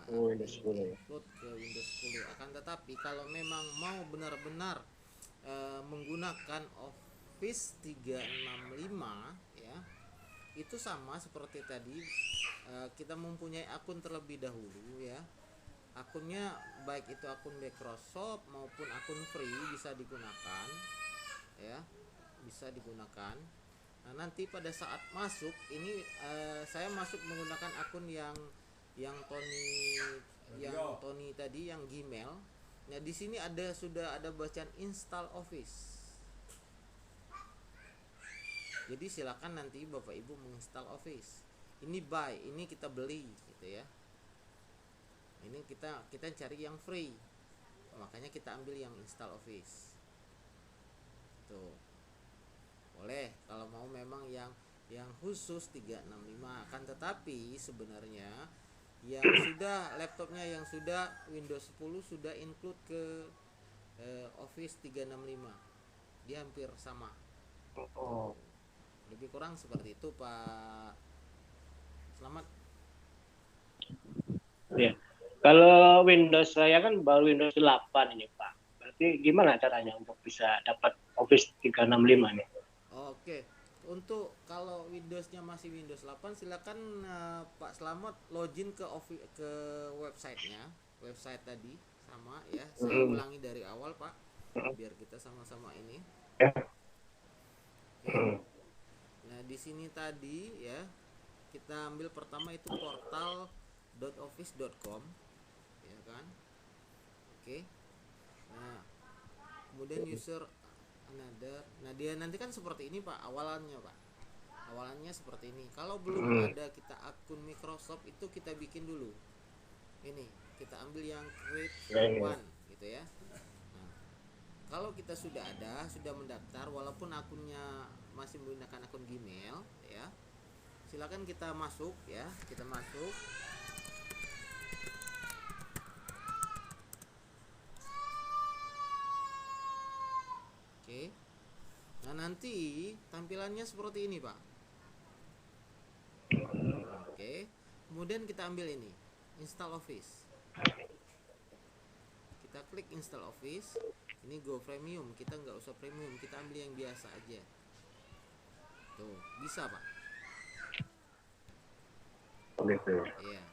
Windows 10. Include ke Windows 10. Akan tetapi kalau memang mau benar-benar menggunakan Office 365 ya, itu sama seperti tadi, kita mempunyai akun terlebih dahulu ya. Akunnya baik itu akun Microsoft maupun akun free bisa digunakan ya, bisa digunakan. Nah, nanti pada saat masuk ini saya masuk menggunakan akun yang Tony tadi, yang Gmail. Nah, di sini sudah ada bacaan install Office. Jadi silakan nanti Bapak Ibu menginstal Office. Ini ini kita beli gitu ya. Ini kita cari yang free. Makanya kita ambil yang install Office. Tuh. Boleh kalau mau memang yang khusus 365. Akan tetapi sebenarnya yang sudah laptopnya yang sudah Windows 10 sudah include ke Office 365. Dia hampir sama. Lebih kurang seperti itu Pak Selamat. Ya. Kalau Windows saya kan baru Windows 8 ini Pak. Berarti gimana caranya untuk bisa dapat Office 365 nih? Oke. Untuk kalau Windowsnya masih Windows 8, silakan Pak Slamet login ke websitenya, website tadi sama ya. Saya ulangi dari awal Pak, biar kita sama-sama ini. Oke. Nah di sini tadi ya kita ambil pertama itu portal.office.com, ya kan? Oke. Nah kemudian user another. Nah dia nanti kan seperti ini Pak awalannya Pak. Awalannya seperti ini. Kalau belum ada kita akun Microsoft itu kita bikin dulu. Ini kita ambil yang create one gitu ya. Nah, kalau kita sudah mendaftar walaupun akunnya masih menggunakan akun Gmail ya. Silakan kita masuk ya. Kita masuk. Oke. Nah, nanti tampilannya seperti ini, Pak. Oke. Kemudian kita ambil ini, install Office. Kita klik install Office. Ini Go Premium, kita nggak usah premium, kita ambil yang biasa aja. Tuh, bisa, Pak. Gitu. Iya.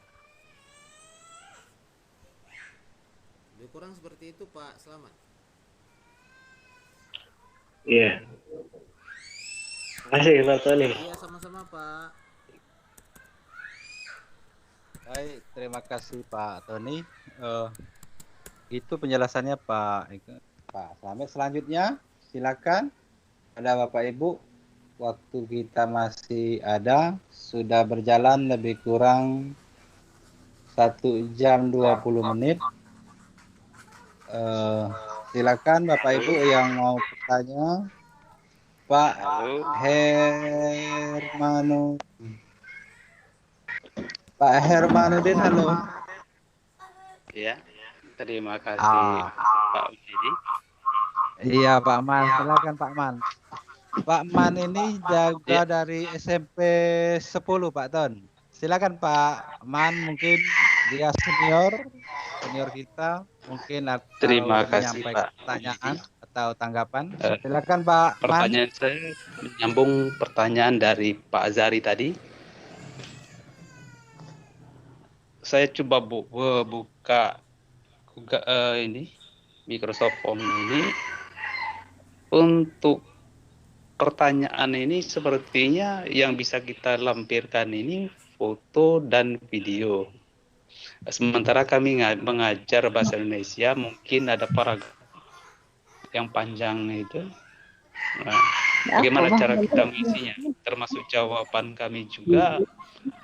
Lebih kurang seperti itu, Pak. Selamat. Iya. Terima kasih Pak Tony. Iya, sama-sama Pak. Baik, terima kasih Pak Tony. Itu penjelasannya Pak Slamet. Selanjutnya silakan ada Bapak Ibu. Waktu kita masih ada, sudah berjalan lebih kurang 1 jam 20 menit. Silakan Bapak Ibu yang mau bertanya. Pak Hermanudin, halo. Ya. Terima kasih Pak Medi. Iya Pak Man, silakan Pak Man. Pak Man ini jaga dari SMP 10 Pak Ton. Silakan Pak Man, mungkin dia senior kita, mungkin atau Terima kasih menyampaikan Pak pertanyaan Medi. atau tanggapan. Silakan Pak Man. Pertanyaan saya menyambung pertanyaan dari Pak Azari tadi. Saya coba buka ini Microsoft Form ini. Untuk pertanyaan ini sepertinya yang bisa kita lampirkan ini foto dan video. Sementara kami mengajar bahasa Indonesia, mungkin ada paragraf yang panjang itu. Nah, bagaimana cara kita mengisinya? Termasuk jawaban kami juga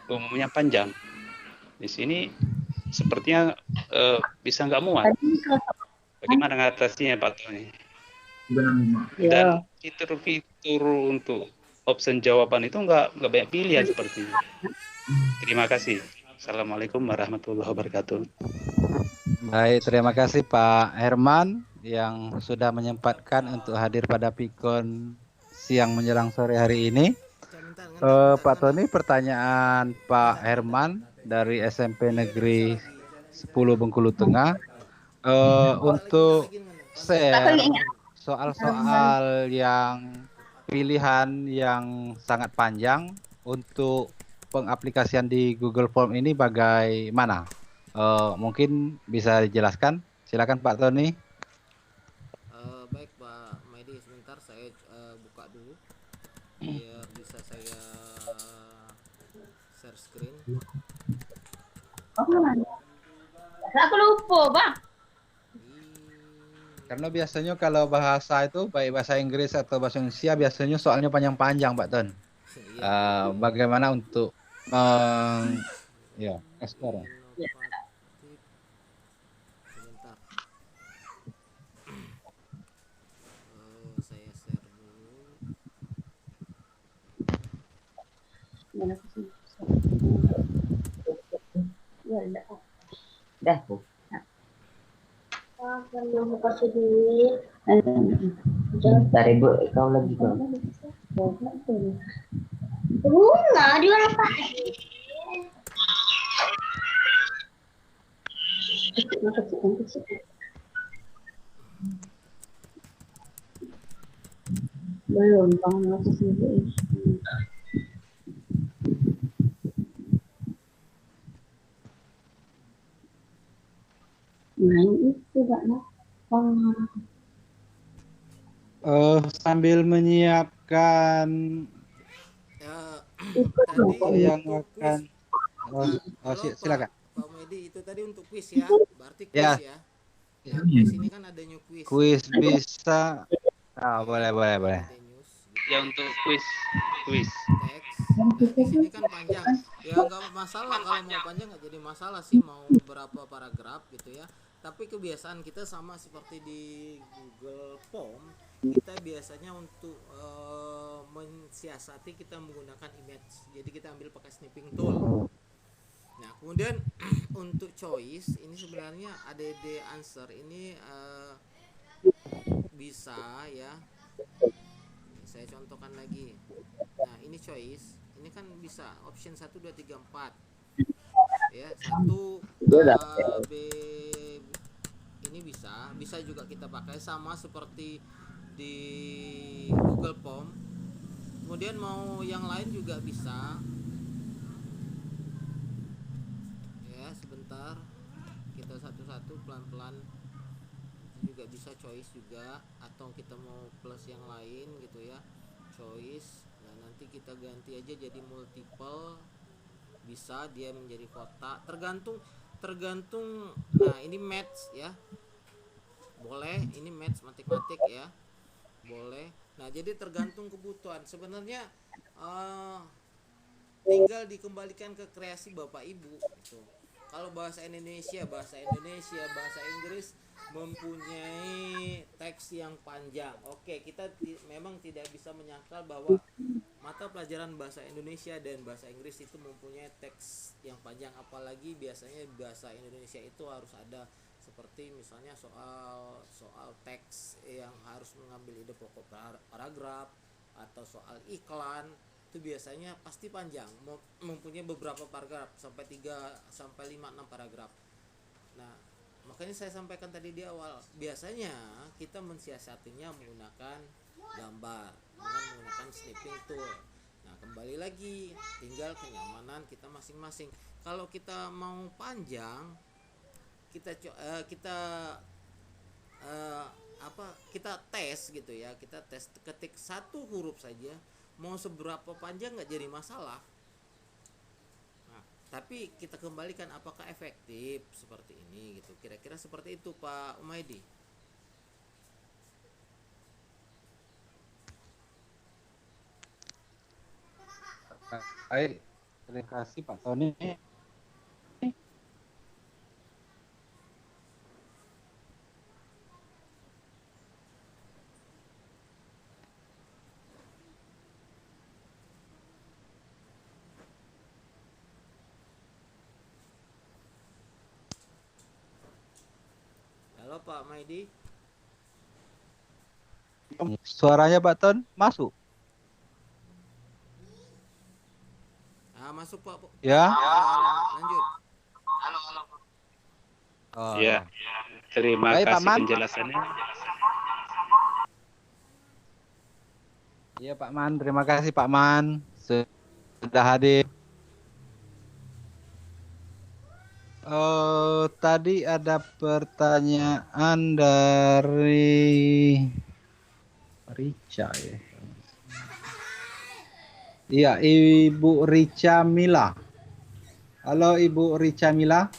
umumnya panjang. Di sini sepertinya bisa nggak muat. Bagaimana mengatasinya Pak Tony? Dan fitur-fitur untuk option jawaban itu nggak banyak pilihan sepertinya. Terima kasih. Assalamualaikum warahmatullahi wabarakatuh. Baik, terima kasih Pak Herman yang sudah menyempatkan untuk hadir pada Pikon siang menjelang sore hari ini. Pak Tony, pertanyaan Pak Herman dari SMP Negeri 10 Bengkulu Tengah untuk share soal-soal yang pilihan yang sangat panjang untuk pengaplikasian di Google Form ini bagaimana? Mungkin bisa dijelaskan. Silakan Pak Tony. Baik Pak Medi, sebentar saya buka dulu biar bisa saya share screen. Aku lupa, Bang. Karena biasanya kalau bahasa itu baik bahasa Inggris atau bahasa Indonesia biasanya soalnya panjang-panjang Pak Ton. Bagaimana untuk ekspor? Sebentar. Saya share dulu. Dah. Karena mau kasih duit. Bentar Ibu, kau lagi kau. Bunga dia apa? Belum, Bang, masih sibuk. Nah, itu gak Sambil menyiapkan Tadi yang akan silakan. Pak Medi, itu tadi untuk quiz ya, berarti quiz ya. Nah, di sini kan ada new quiz. Quiz bisa. Boleh. Ya untuk quiz. Teks. Nah, di sini kan panjang. Ya nggak masalah kalau mau panjang, nggak jadi masalah sih mau berapa paragraf gitu ya. Tapi kebiasaan kita sama seperti di Google Form, kita biasanya untuk mensiasati kita menggunakan image. Jadi kita ambil pakai snipping tool. Nah, kemudian untuk choice ini sebenarnya ADD answer ini bisa ya. Saya contohkan lagi. Nah, ini choice. Ini kan bisa option 1 2 3 4. Ya, 1 B ini bisa juga kita pakai sama seperti di Google Form. Kemudian mau yang lain juga bisa. Ya, sebentar. Kita satu-satu pelan-pelan. Juga bisa choice juga, atau kita mau plus yang lain gitu ya, choice. Nah, nanti kita ganti aja jadi multiple, bisa dia menjadi kotak, tergantung. Nah, ini match ya, boleh. Ini match matematik ya, boleh. Nah, jadi tergantung kebutuhan sebenarnya. Tinggal dikembalikan ke kreasi Bapak Ibu gitu. Kalau bahasa Indonesia, bahasa Inggris mempunyai teks yang panjang. Oke, kita memang tidak bisa menyangkal bahwa mata pelajaran bahasa Indonesia dan bahasa Inggris itu mempunyai teks yang panjang, apalagi biasanya bahasa Indonesia itu harus ada seperti misalnya soal teks yang harus mengambil ide pokok paragraf, atau soal iklan, itu biasanya pasti panjang, mempunyai beberapa paragraf sampai 3 sampai 5 6 paragraf. Nah, makanya saya sampaikan tadi di awal, biasanya kita mensiasatinya menggunakan gambar dengan menggunakan snipping tool. Nah, kembali lagi tinggal kenyamanan kita masing-masing. Kalau kita mau panjang, kita kita tes gitu ya, kita tes ketik satu huruf saja, mau seberapa panjang nggak jadi masalah. Nah, tapi kita kembalikan apakah efektif seperti ini gitu, kira-kira seperti itu Pak Umaidi. Baik, terima kasih Pak Tony. Halo Pak Maidi. Suaranya Pak Ton masuk? Masuk Pak. Ya. Lanjut. Oh, Ya, terima baik, Pak kasih Man. penjelasannya. Iya Pak Man, terima kasih Pak Man sudah hadir. Tadi ada pertanyaan dari Rica ya. Iya, Ibu Rica Mila. Halo Ibu Rica Mila.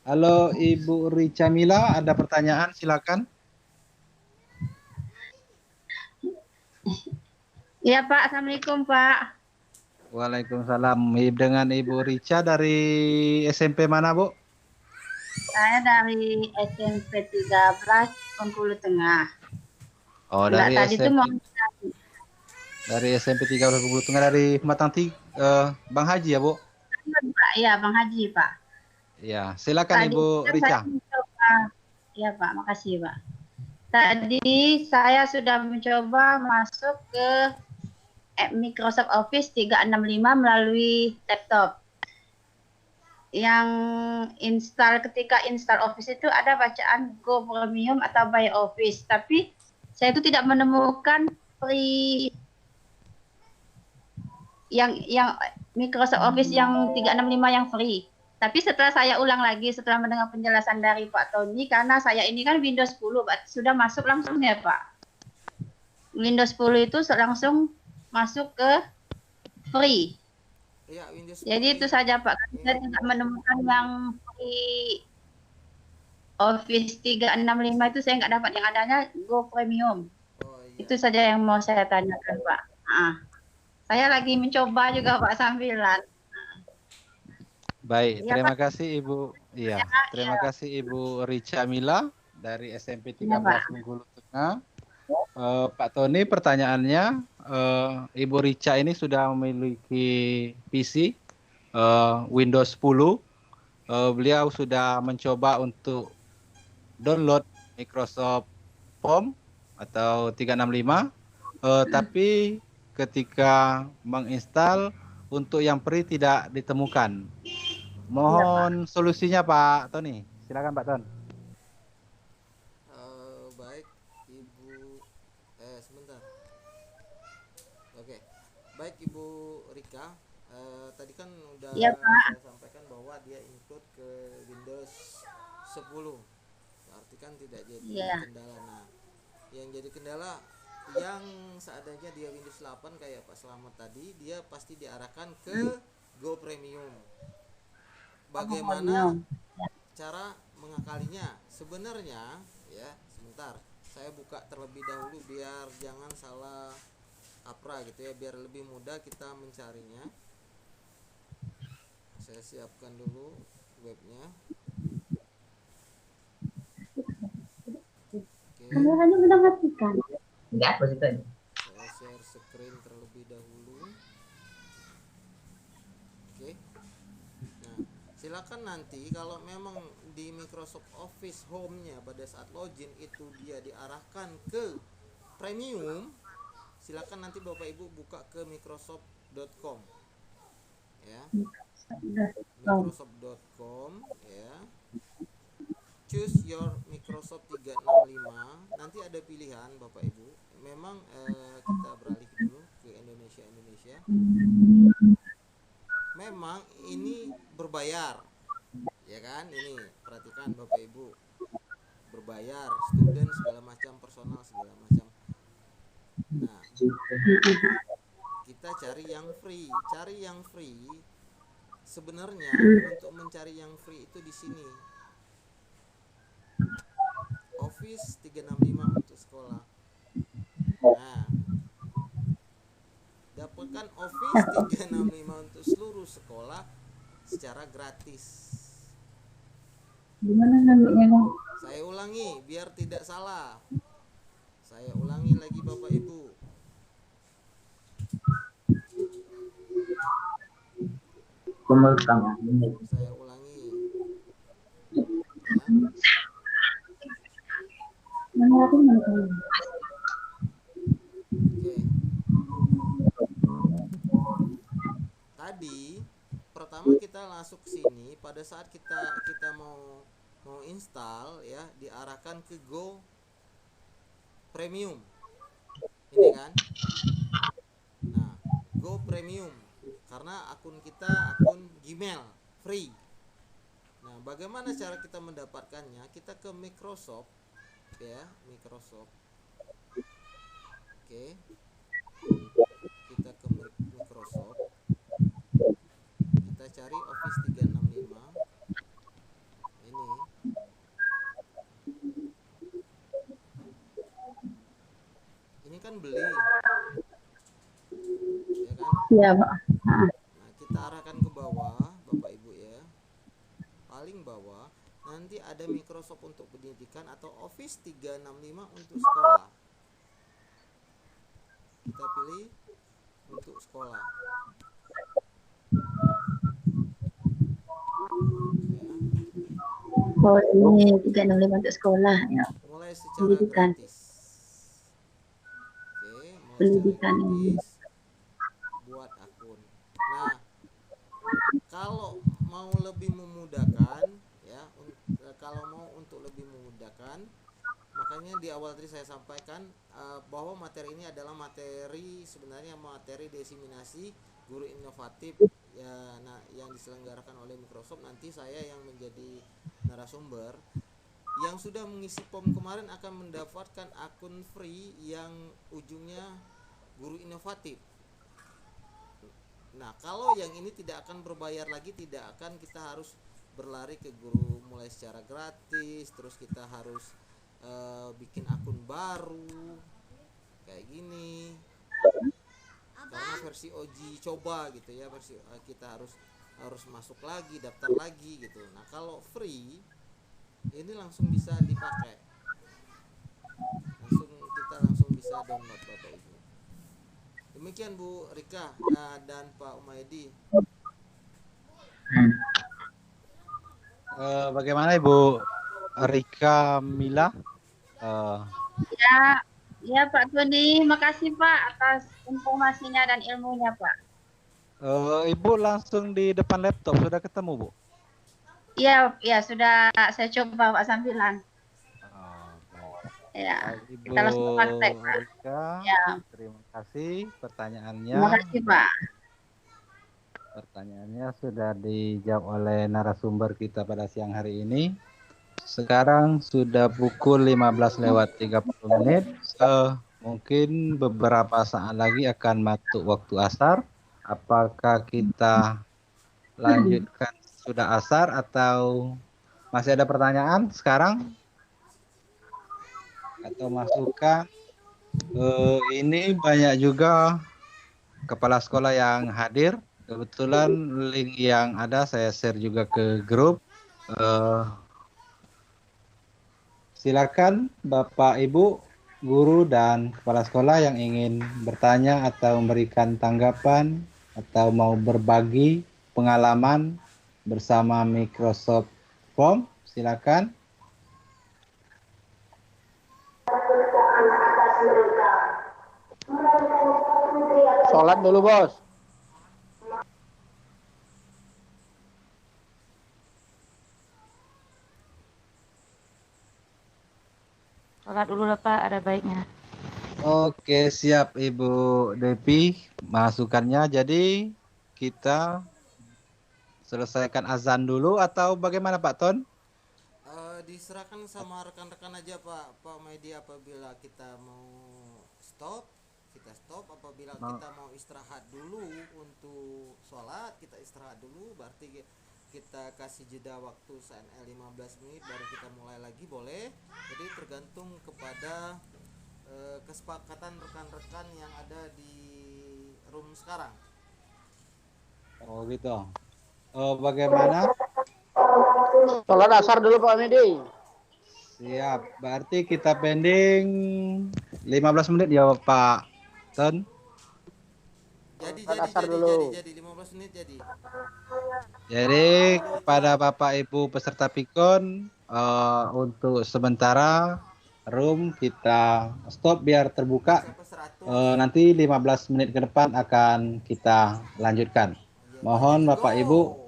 Halo Ibu Rica Mila, ada pertanyaan silakan. Iya Pak, Assalamualaikum Pak. Waalaikumsalam. Dengan Ibu Rica dari SMP mana Bu? Saya dari SMP 13 Bengkulu Tengah. Oh, Enggak, dari tadi SMP. tuh mau Dari SMP 13 Bengkulu Tengah, dari Matang Bang Haji ya Bu? Pak, iya Bang Haji Pak. Ya, silakan Tadi Ibu kan Rica. saya mencoba. Iya Pak, makasih Pak. Tadi saya sudah mencoba masuk ke Microsoft Office 365 melalui laptop. Yang ketika install Office itu ada bacaan Go Premium atau Buy Office, tapi saya itu tidak menemukan free yang Microsoft Office yang 365 yang free. Tapi setelah saya ulang lagi setelah mendengar penjelasan dari Pak Tony, karena saya ini kan Windows 10 Pak, sudah masuk langsung ya Pak. Windows 10 itu langsung masuk ke free. Iya, Windows 10. Jadi itu saja Pak, saya tidak menemukan yang free Office 365 itu, saya nggak dapat, yang adanya Go Premium. Oh, iya. Itu saja yang mau saya tanyakan Pak. Saya lagi mencoba juga Pak sambilan. Baik, Ya, terima Pak. kasih Ibu. Iya, terima kasih Ibu Rica Mila dari SMP 13 Ya, Pak. Bengkulu Tengah. Pak Tony, pertanyaannya, Ibu Rica ini sudah memiliki PC Windows 10. Beliau sudah mencoba untuk download Microsoft Form atau 365, tapi ketika menginstal untuk yang free tidak ditemukan. Mohon solusinya Pak Tony. Silakan Pak Ton. Baik, Ibu. Sebentar. Oke. Baik Ibu Rika. Tadi kan udah Iya, Pak. saya sampaikan bahwa dia include ke Windows 10. Berarti kan tidak jadi kendala. Nah, yang jadi kendala yang seadanya dia Windows 8 kayak Pak Slamet tadi, dia pasti diarahkan ke Go Premium. Bagaimana cara mengakalinya? Sebenarnya ya, sebentar. Saya buka terlebih dahulu biar jangan salah kaprah gitu ya, biar lebih mudah kita mencarinya. Saya siapkan dulu webnya. Oke. Kameranya udah matikan. Enggak, aku situ aja. Saya share screen terlebih dahulu. Oke. Nah, silakan nanti kalau memang di Microsoft Office Home-nya pada saat login itu dia diarahkan ke premium, silakan nanti Bapak Ibu buka ke microsoft.com. Ya. Microsoft.com ya. Choose your Microsoft 365. Nanti ada pilihan Bapak Ibu. Memang kita beralih dulu ke Indonesia. Memang ini berbayar. Ya kan? Ini perhatikan Bapak Ibu. Berbayar, student segala macam, personal segala macam. Nah, kita cari yang free. Cari yang free. Sebenarnya untuk mencari yang free itu di sini. Office 365 untuk sekolah. Nah, dapatkan Office 365 untuk seluruh sekolah secara gratis. Gimana namanya? Saya ulangi biar tidak salah. Saya ulangi lagi Bapak Ibu. Saya ulangi. Oke. Tadi pertama kita masuk sini pada saat kita mau install ya, diarahkan ke Go Premium. Ini kan? Nah, Go Premium karena akun kita akun Gmail free. Nah, bagaimana cara kita mendapatkannya? Kita ke Microsoft ya, Microsoft. Oke. Kita ke Microsoft. Kita cari Office 365. Ini. Ini kan beli. Ya kan? Iya, Pak. Nah, kita arahkan ke bawah, Bapak Ibu ya. Paling bawah, nanti ada Microsoft untuk pendidikan atau Office 365 untuk sekolah. Kita pilih untuk sekolah. Ya. Oh, ini 365 untuk sekolah ya. Mulai secara Pendidikan. gratis. Oke, mulai Pendidikan secara ini. gratis. Buat akun. Nah, kalau mau lebih memudahkan ya, kalau mau untuk lebih memudahkan, makanya di awal tadi saya sampaikan bahwa materi ini adalah materi sebenarnya materi diseminasi guru inovatif ya, nah, yang diselenggarakan oleh Microsoft. Nanti saya yang menjadi narasumber yang sudah mengisi form kemarin akan mendapatkan akun free yang ujungnya guru inovatif. Nah, kalau yang ini tidak akan berbayar lagi, tidak akan, kita harus berlari ke guru mulai secara gratis, terus kita harus bikin akun baru kayak gini. Karena versi OG coba gitu ya, versi kita harus masuk lagi, daftar lagi gitu. Nah, kalau free ini langsung bisa dipakai. Kita langsung bisa download Bapak Ibu. Demikian Bu Rika dan Pak Umaydi. Bagaimana Ibu Rika Mila? Ya Pak Tony, makasih Pak atas informasinya dan ilmunya Pak. Ibu langsung di depan laptop sudah ketemu Bu? Iya, sudah saya coba Pak sambilan. Ya, Ibu kita langsung praktek Pak. Rika, Ya. terima kasih pertanyaannya. Terima kasih Pak. Pertanyaannya sudah dijawab oleh narasumber kita pada siang hari ini. Sekarang sudah pukul 15:30. Mungkin beberapa saat lagi akan masuk waktu asar. Apakah kita lanjutkan sudah asar atau masih ada pertanyaan sekarang? Atau masukan? Ini banyak juga kepala sekolah yang hadir. Kebetulan link yang ada saya share juga ke grup. Silakan Bapak Ibu, guru dan kepala sekolah yang ingin bertanya atau memberikan tanggapan atau mau berbagi pengalaman bersama Microsoft Form, silakan. Sholat dulu, Bos. Sholat dulu lah Pak, ada baiknya. Oke, siap Ibu Depi masukannya. Jadi kita selesaikan azan dulu atau bagaimana Pak Ton? Diserahkan sama rekan-rekan aja Pak Medi, apabila kita mau stop kita stop, apabila kita mau istirahat dulu untuk sholat kita istirahat dulu, berarti kita kasih jeda waktu SNL 15 menit baru kita mulai lagi, boleh. Jadi tergantung kepada kesepakatan rekan-rekan yang ada di room sekarang. Oh gitu. Bagaimana? Sholat asar dulu Pak Medi. Siap, berarti kita pending 15 menit ya Pak Ton. Jadi 15 menit jadi. Jadi kepada Bapak Ibu peserta Pikon, untuk sementara room kita stop biar terbuka. Nanti 15 menit ke depan akan kita lanjutkan. Mohon Bapak Ibu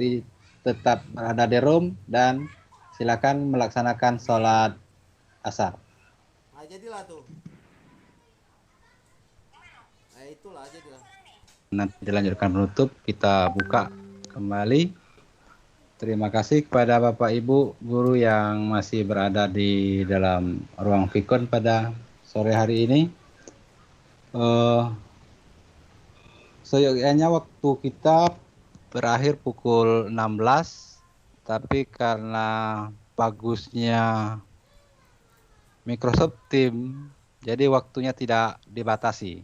tetap berada di room dan silakan melaksanakan sholat asar. Nah, jadilah tuh. Nah, itulah jadilah. Nanti dilanjutkan penutup, kita buka kembali. Terima kasih kepada Bapak Ibu guru yang masih berada di dalam ruang Pikon pada sore hari ini. Seyogyanya waktu kita berakhir pukul 16, tapi karena bagusnya Microsoft Teams, jadi waktunya tidak dibatasi.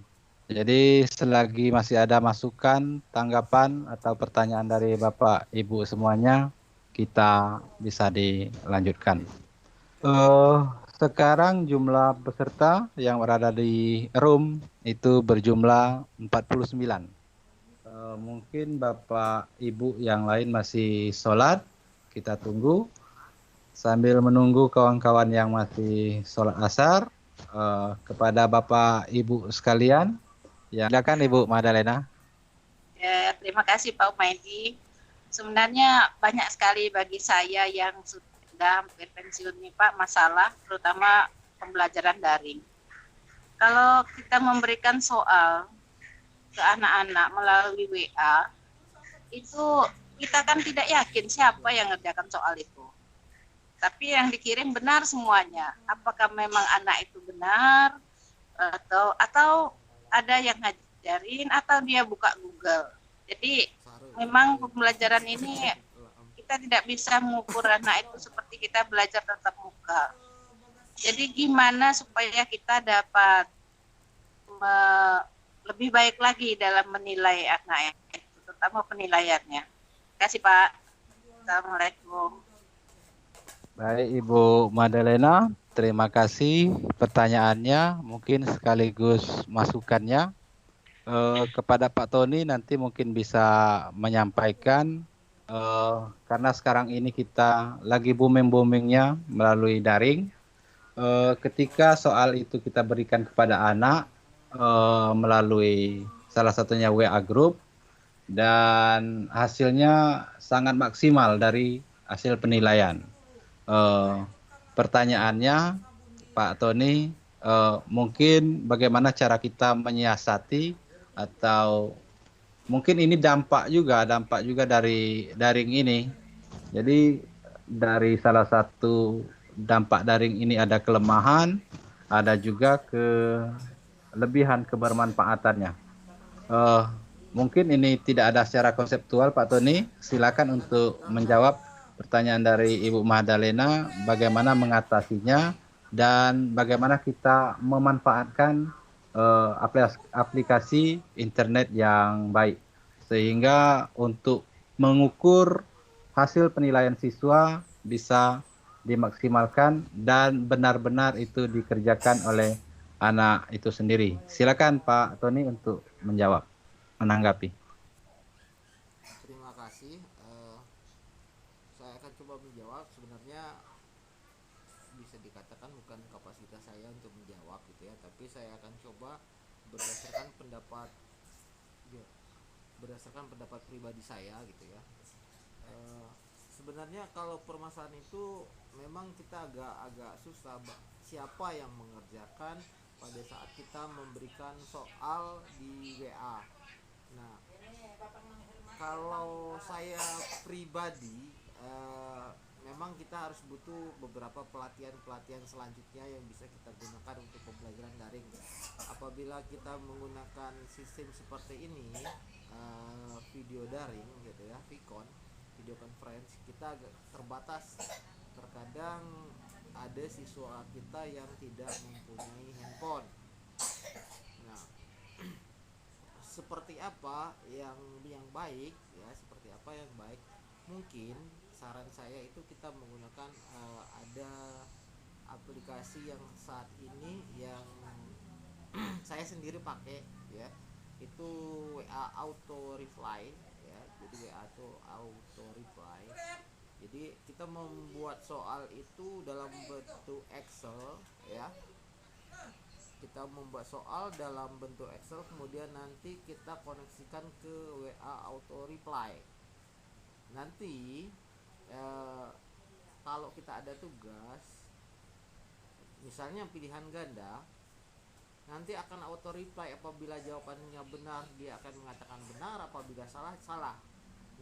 Jadi selagi masih ada masukan, tanggapan, atau pertanyaan dari Bapak Ibu semuanya, kita bisa dilanjutkan. Sekarang jumlah peserta yang berada di room itu berjumlah 49. Mungkin Bapak Ibu yang lain masih sholat, kita tunggu. Sambil menunggu kawan-kawan yang masih sholat asar, kepada Bapak Ibu sekalian, ya, silakan Ibu Madalena. Ya, terima kasih Pak Umaidi. Sebenarnya banyak sekali bagi saya yang sudah hampir pensiun nih Pak, masalah terutama pembelajaran daring. Kalau kita memberikan soal ke anak-anak melalui WA, itu kita kan tidak yakin siapa yang ngerjakan soal itu. Tapi yang dikirim benar semuanya. Apakah memang anak itu benar atau ada yang ngajarin atau dia buka Google. Jadi memang pembelajaran ini kita tidak bisa mengukur anak itu seperti kita belajar tatap muka. Jadi gimana supaya kita dapat lebih baik lagi dalam menilai anak itu, terutama penilaiannya. Terima kasih Pak. Assalamualaikum. Baik Ibu Madalena, terima kasih pertanyaannya, mungkin sekaligus masukannya. Kepada Pak Tony nanti mungkin bisa menyampaikan, karena sekarang ini kita lagi booming-boomingnya melalui daring. Ketika soal itu kita berikan kepada anak melalui salah satunya WA Group, dan hasilnya sangat maksimal dari hasil penilaian. Pertanyaannya Pak Tony, mungkin bagaimana cara kita menyiasati, atau mungkin ini dampak juga dari daring ini. Jadi dari salah satu dampak daring ini ada kelemahan, ada juga kelebihan kebermanfaatannya. Mungkin ini tidak ada secara konseptual Pak Tony, silakan untuk menjawab pertanyaan dari Ibu Madalena, bagaimana mengatasinya dan bagaimana kita memanfaatkan aplikasi internet yang baik, sehingga untuk mengukur hasil penilaian siswa bisa dimaksimalkan dan benar-benar itu dikerjakan oleh anak itu sendiri. Silakan Pak Tony untuk menjawab, menanggapi. Terima kasih. Saya akan coba menjawab. Sebenarnya bisa dikatakan bukan kapasitas saya untuk menjawab gitu ya, tapi saya akan coba berdasarkan pendapat pribadi saya gitu ya. Sebenarnya kalau permasalahan itu memang kita agak susah siapa yang mengerjakan pada saat kita memberikan soal di WA. Nah, kalau saya pribadi memang kita harus butuh beberapa pelatihan selanjutnya yang bisa kita gunakan untuk pembelajaran daring. Apabila kita menggunakan sistem seperti ini, video daring gitu ya, Vicon, video conference, kita agak terbatas. Terkadang ada siswa kita yang tidak mempunyai handphone. Nah, seperti apa yang baik ya, seperti apa yang baik, mungkin saran saya itu kita menggunakan ada aplikasi yang saat ini yang saya sendiri pakai ya, itu WA Auto Reply ya. Jadi WA Auto Reply, jadi kita membuat soal itu dalam bentuk Excel ya. Kita membuat soal dalam bentuk Excel, kemudian nanti kita koneksikan ke WA Auto Reply. Nanti kalau kita ada tugas, misalnya pilihan ganda, nanti akan auto reply. Apabila jawabannya benar, dia akan mengatakan benar, apabila salah, salah.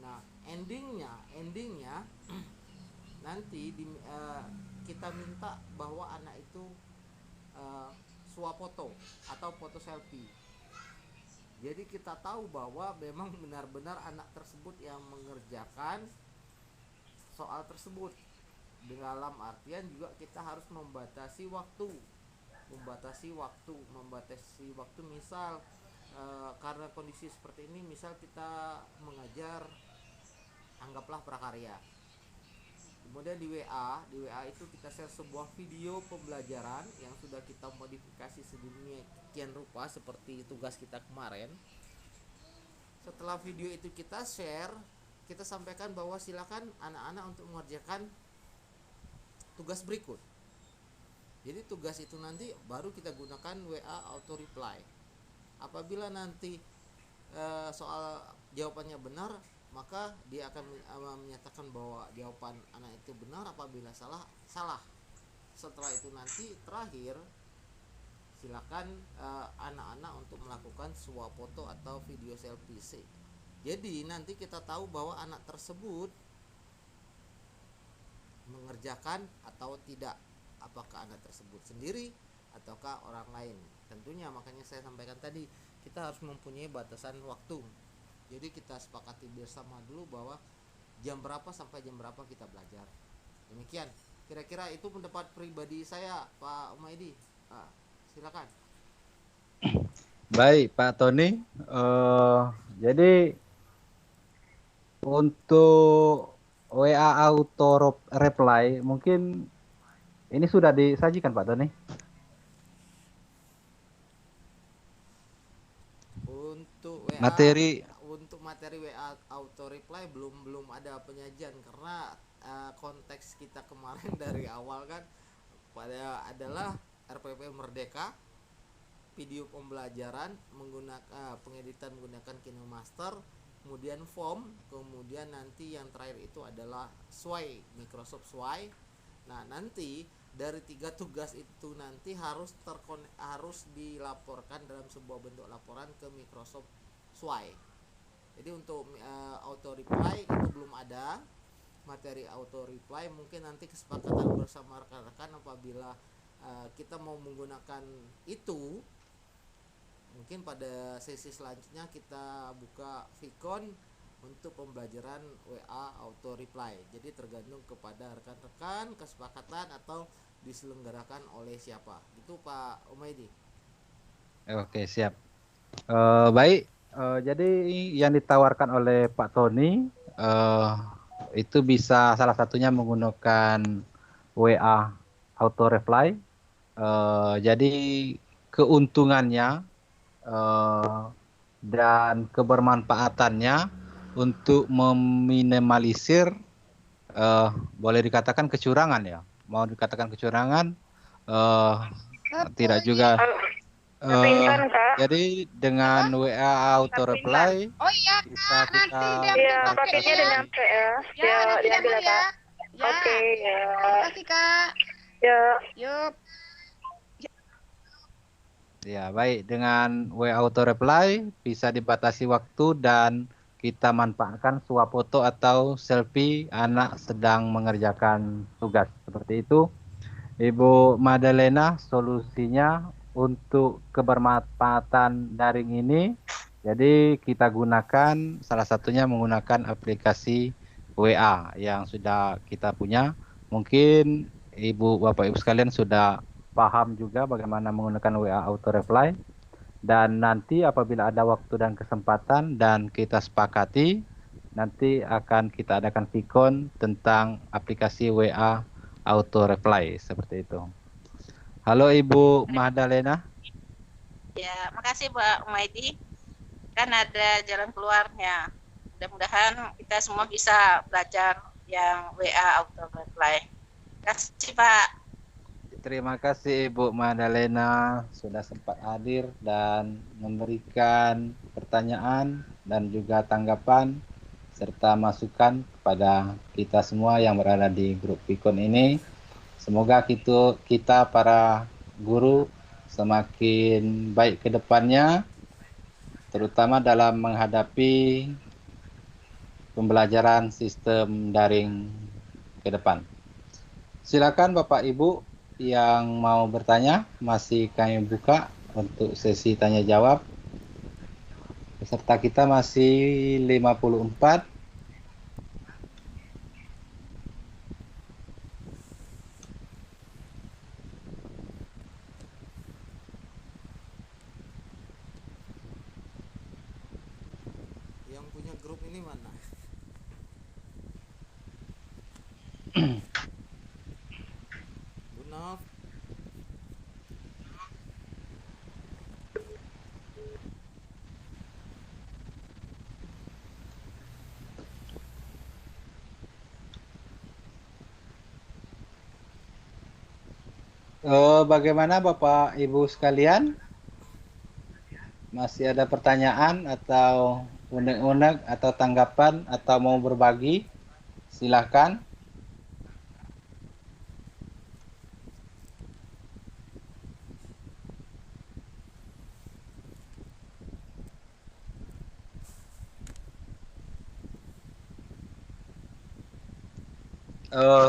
Nah, endingnya nanti kita minta bahwa anak itu swafoto atau foto selfie. Jadi kita tahu bahwa memang benar-benar anak tersebut yang mengerjakan soal tersebut. Dalam artian juga kita harus membatasi waktu, misal karena kondisi seperti ini, misal kita mengajar, anggaplah prakarya. Kemudian di WA itu kita share sebuah video pembelajaran yang sudah kita modifikasi sedemikian rupa seperti tugas kita kemarin. Setelah video itu kita share, kita sampaikan bahwa silakan anak-anak untuk mengerjakan tugas berikut. Jadi tugas itu nanti baru kita gunakan WA Auto Reply. Apabila nanti soal jawabannya benar, maka dia akan menyatakan bahwa jawaban anak itu benar, apabila salah, salah. Setelah itu nanti terakhir silakan anak-anak untuk melakukan swafoto atau video selfie. Jadi nanti kita tahu bahwa anak tersebut mengerjakan atau tidak, apakah anak tersebut sendiri ataukah orang lain. Tentunya makanya saya sampaikan tadi, kita harus mempunyai batasan waktu. Jadi kita sepakati bersama dulu bahwa jam berapa sampai jam berapa kita belajar. Demikian, kira-kira itu pendapat pribadi saya, Pak Umaidi. Silakan. Baik Pak Tony, jadi untuk WA Auto Reply mungkin ini sudah disajikan Pak Tony. Untuk materi WA Auto Reply belum ada penyajian, karena konteks kita kemarin dari awal kan adalah RPP Merdeka, video pembelajaran menggunakan pengeditan menggunakan KinoMaster, kemudian form, kemudian nanti yang terakhir itu adalah SWAY, Microsoft SWAY. Nah, nanti dari 3 tugas itu nanti harus dilaporkan dalam sebuah bentuk laporan ke Microsoft SWAY. Jadi untuk auto reply itu belum ada materi auto reply. Mungkin nanti kesepakatan bersama rekan-rekan apabila kita mau menggunakan itu, mungkin pada sesi selanjutnya kita buka Vicon untuk pembelajaran WA Auto Reply. Jadi tergantung kepada rekan-rekan kesepakatan atau diselenggarakan oleh siapa. Itu Pak Umaidi. Oke, siap. Baik, jadi yang ditawarkan oleh Pak Tony itu bisa salah satunya menggunakan WA auto reply. Jadi keuntungannya dan kebermanfaatannya untuk meminimalisir boleh dikatakan kecurangan ya. Mau dikatakan kecurangan tidak juga. Jadi dengan WA auto reply bisa kita pakainya dengan PL. Ya, diambil ya, Pak. Oke, ya. Terima kasih, Kak. Ya. Yuk. Ya, baik. Dengan WA auto reply bisa dibatasi waktu dan kita manfaatkan swafoto atau selfie anak sedang mengerjakan tugas. Seperti itu. Ibu Madalena, solusinya untuk kebermanfaatan daring ini, jadi kita gunakan salah satunya menggunakan aplikasi WA yang sudah kita punya. Mungkin Ibu Bapak Ibu sekalian sudah paham juga bagaimana menggunakan WA auto reply. Dan nanti apabila ada waktu dan kesempatan dan kita sepakati, nanti akan kita adakan Vicon tentang aplikasi WA auto reply seperti itu. Halo Ibu Madalena. Ya, makasih Pak Umaidi. Kan ada jalan keluarnya. Mudah-mudahan kita semua bisa belajar yang WA auto reply. Terima kasih Pak. Terima kasih Ibu Madalena sudah sempat hadir dan memberikan pertanyaan dan juga tanggapan serta masukan kepada kita semua yang berada di grup Vicon ini. Semoga kita para guru semakin baik ke depannya, terutama dalam menghadapi pembelajaran sistem daring ke depan. Silakan Bapak Ibu yang mau bertanya, masih kami buka untuk sesi tanya jawab. Peserta kita masih 54. Yang punya grup ini mana? Bu Nov. Bagaimana Bapak Ibu sekalian? Masih ada pertanyaan atau unek-unek atau tanggapan atau mau berbagi? Silakan.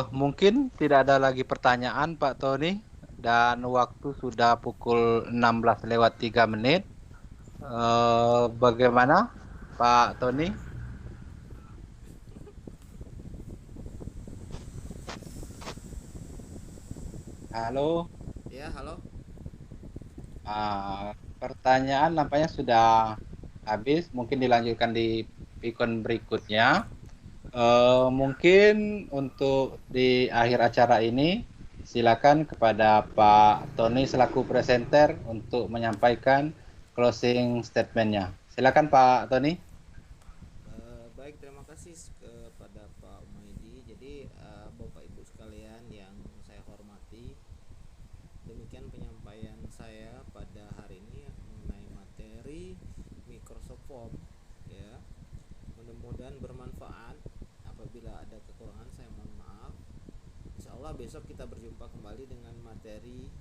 Mungkin tidak ada lagi pertanyaan Pak Tony dan waktu sudah pukul 16:03. Bagaimana Pak Tony? Halo. Ya, halo. Pertanyaan nampaknya sudah habis. Mungkin dilanjutkan di Vicon berikutnya. Mungkin untuk di akhir acara ini silakan kepada Pak Tony selaku presenter untuk menyampaikan closing statement-nya. Silakan Pak Tony. Baik, terima kasih kepada Pak Umaidi. Jadi Bapak Ibu sekalian yang saya hormati, demikian penyampaian saya pada hari ini mengenai materi Microsoft Form. Ya, mudah-mudahan bermanfaat. Apabila ada kekurangan saya mohon maaf. Insya Allah besok kita berjumpa kembali dengan materi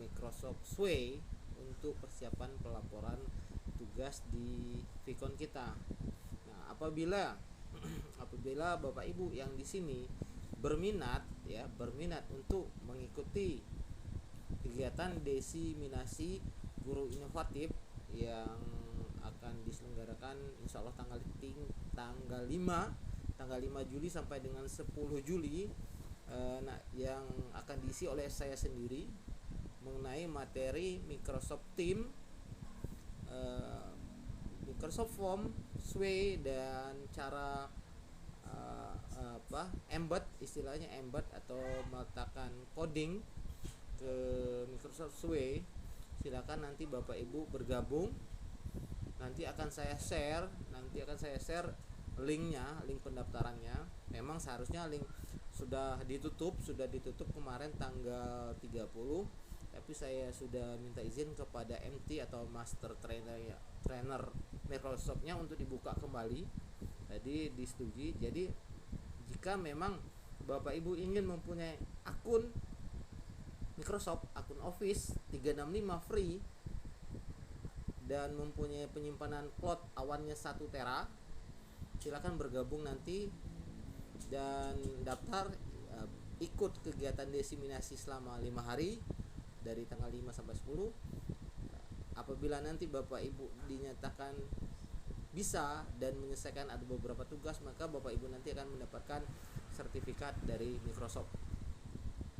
Microsoft Sway untuk persiapan pelaporan tugas di Vicon kita. Nah, apabila Bapak Ibu yang di sini berminat untuk mengikuti kegiatan diseminasi guru inovatif yang akan diselenggarakan insya Allah tanggal 5 Juli sampai dengan 10 Juli yang akan diisi oleh saya sendiri mengenai materi Microsoft Teams, Microsoft Form, Sway, dan cara embed, istilahnya embed atau meletakkan coding ke Microsoft Suite, silakan nanti Bapak Ibu bergabung. Nanti akan saya share linknya, link pendaftarannya. Memang seharusnya link sudah ditutup kemarin tanggal 30, tapi saya sudah minta izin kepada MT atau Master Trainer Microsoft-nya untuk dibuka kembali. Tadi disetujui. Jadi jika memang Bapak Ibu ingin mempunyai akun Microsoft, akun Office 365 free dan mempunyai penyimpanan cloud awannya 1 tera, silakan bergabung nanti dan daftar, ikut kegiatan diseminasi selama 5 hari dari tanggal 5 sampai 10. Apabila nanti Bapak Ibu dinyatakan bisa dan menyelesaikan ada beberapa tugas, maka Bapak Ibu nanti akan mendapatkan sertifikat dari Microsoft.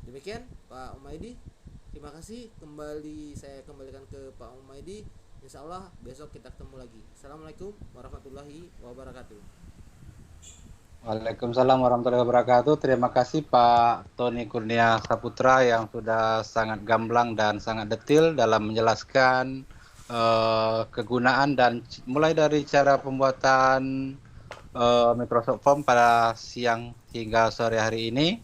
Demikian Pak Umaidi, terima kasih. Saya kembalikan ke Pak Umaidi. Insya Allah besok kita ketemu lagi. Assalamualaikum warahmatullahi wabarakatuh. Waalaikumsalam warahmatullahi wabarakatuh. Terima kasih Pak Tony Kurnia Saputra yang sudah sangat gamblang dan sangat detail dalam menjelaskan kegunaan dan mulai dari cara pembuatan Microsoft Form pada siang hingga sore hari ini.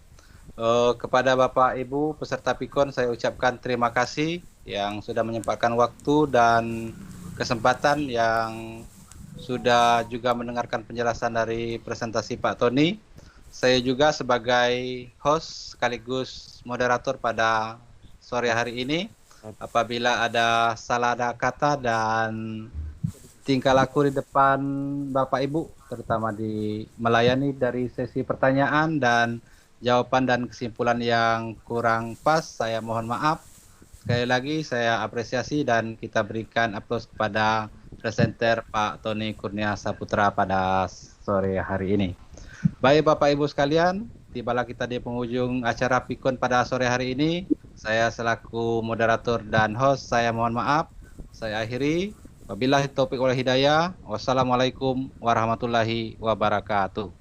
Kepada Bapak Ibu peserta PIKON saya ucapkan terima kasih yang sudah menyempatkan waktu dan kesempatan, yang sudah juga mendengarkan penjelasan dari presentasi Pak Tony. Saya juga sebagai host sekaligus moderator pada sore hari ini, apabila ada salah kata dan tingkah laku di depan Bapak Ibu, terutama di melayani dari sesi pertanyaan dan jawaban dan kesimpulan yang kurang pas, saya mohon maaf. Sekali lagi saya apresiasi dan kita berikan aplaus kepada presenter Pak Tony Kurnia Saputra pada sore hari ini. Baik Bapak Ibu sekalian, tibalah kita di penghujung acara PIKON pada sore hari ini. Saya selaku moderator dan host, saya mohon maaf. Saya akhiri. Wabillahi taufiq wal hidayah. Wassalamualaikum warahmatullahi wabarakatuh.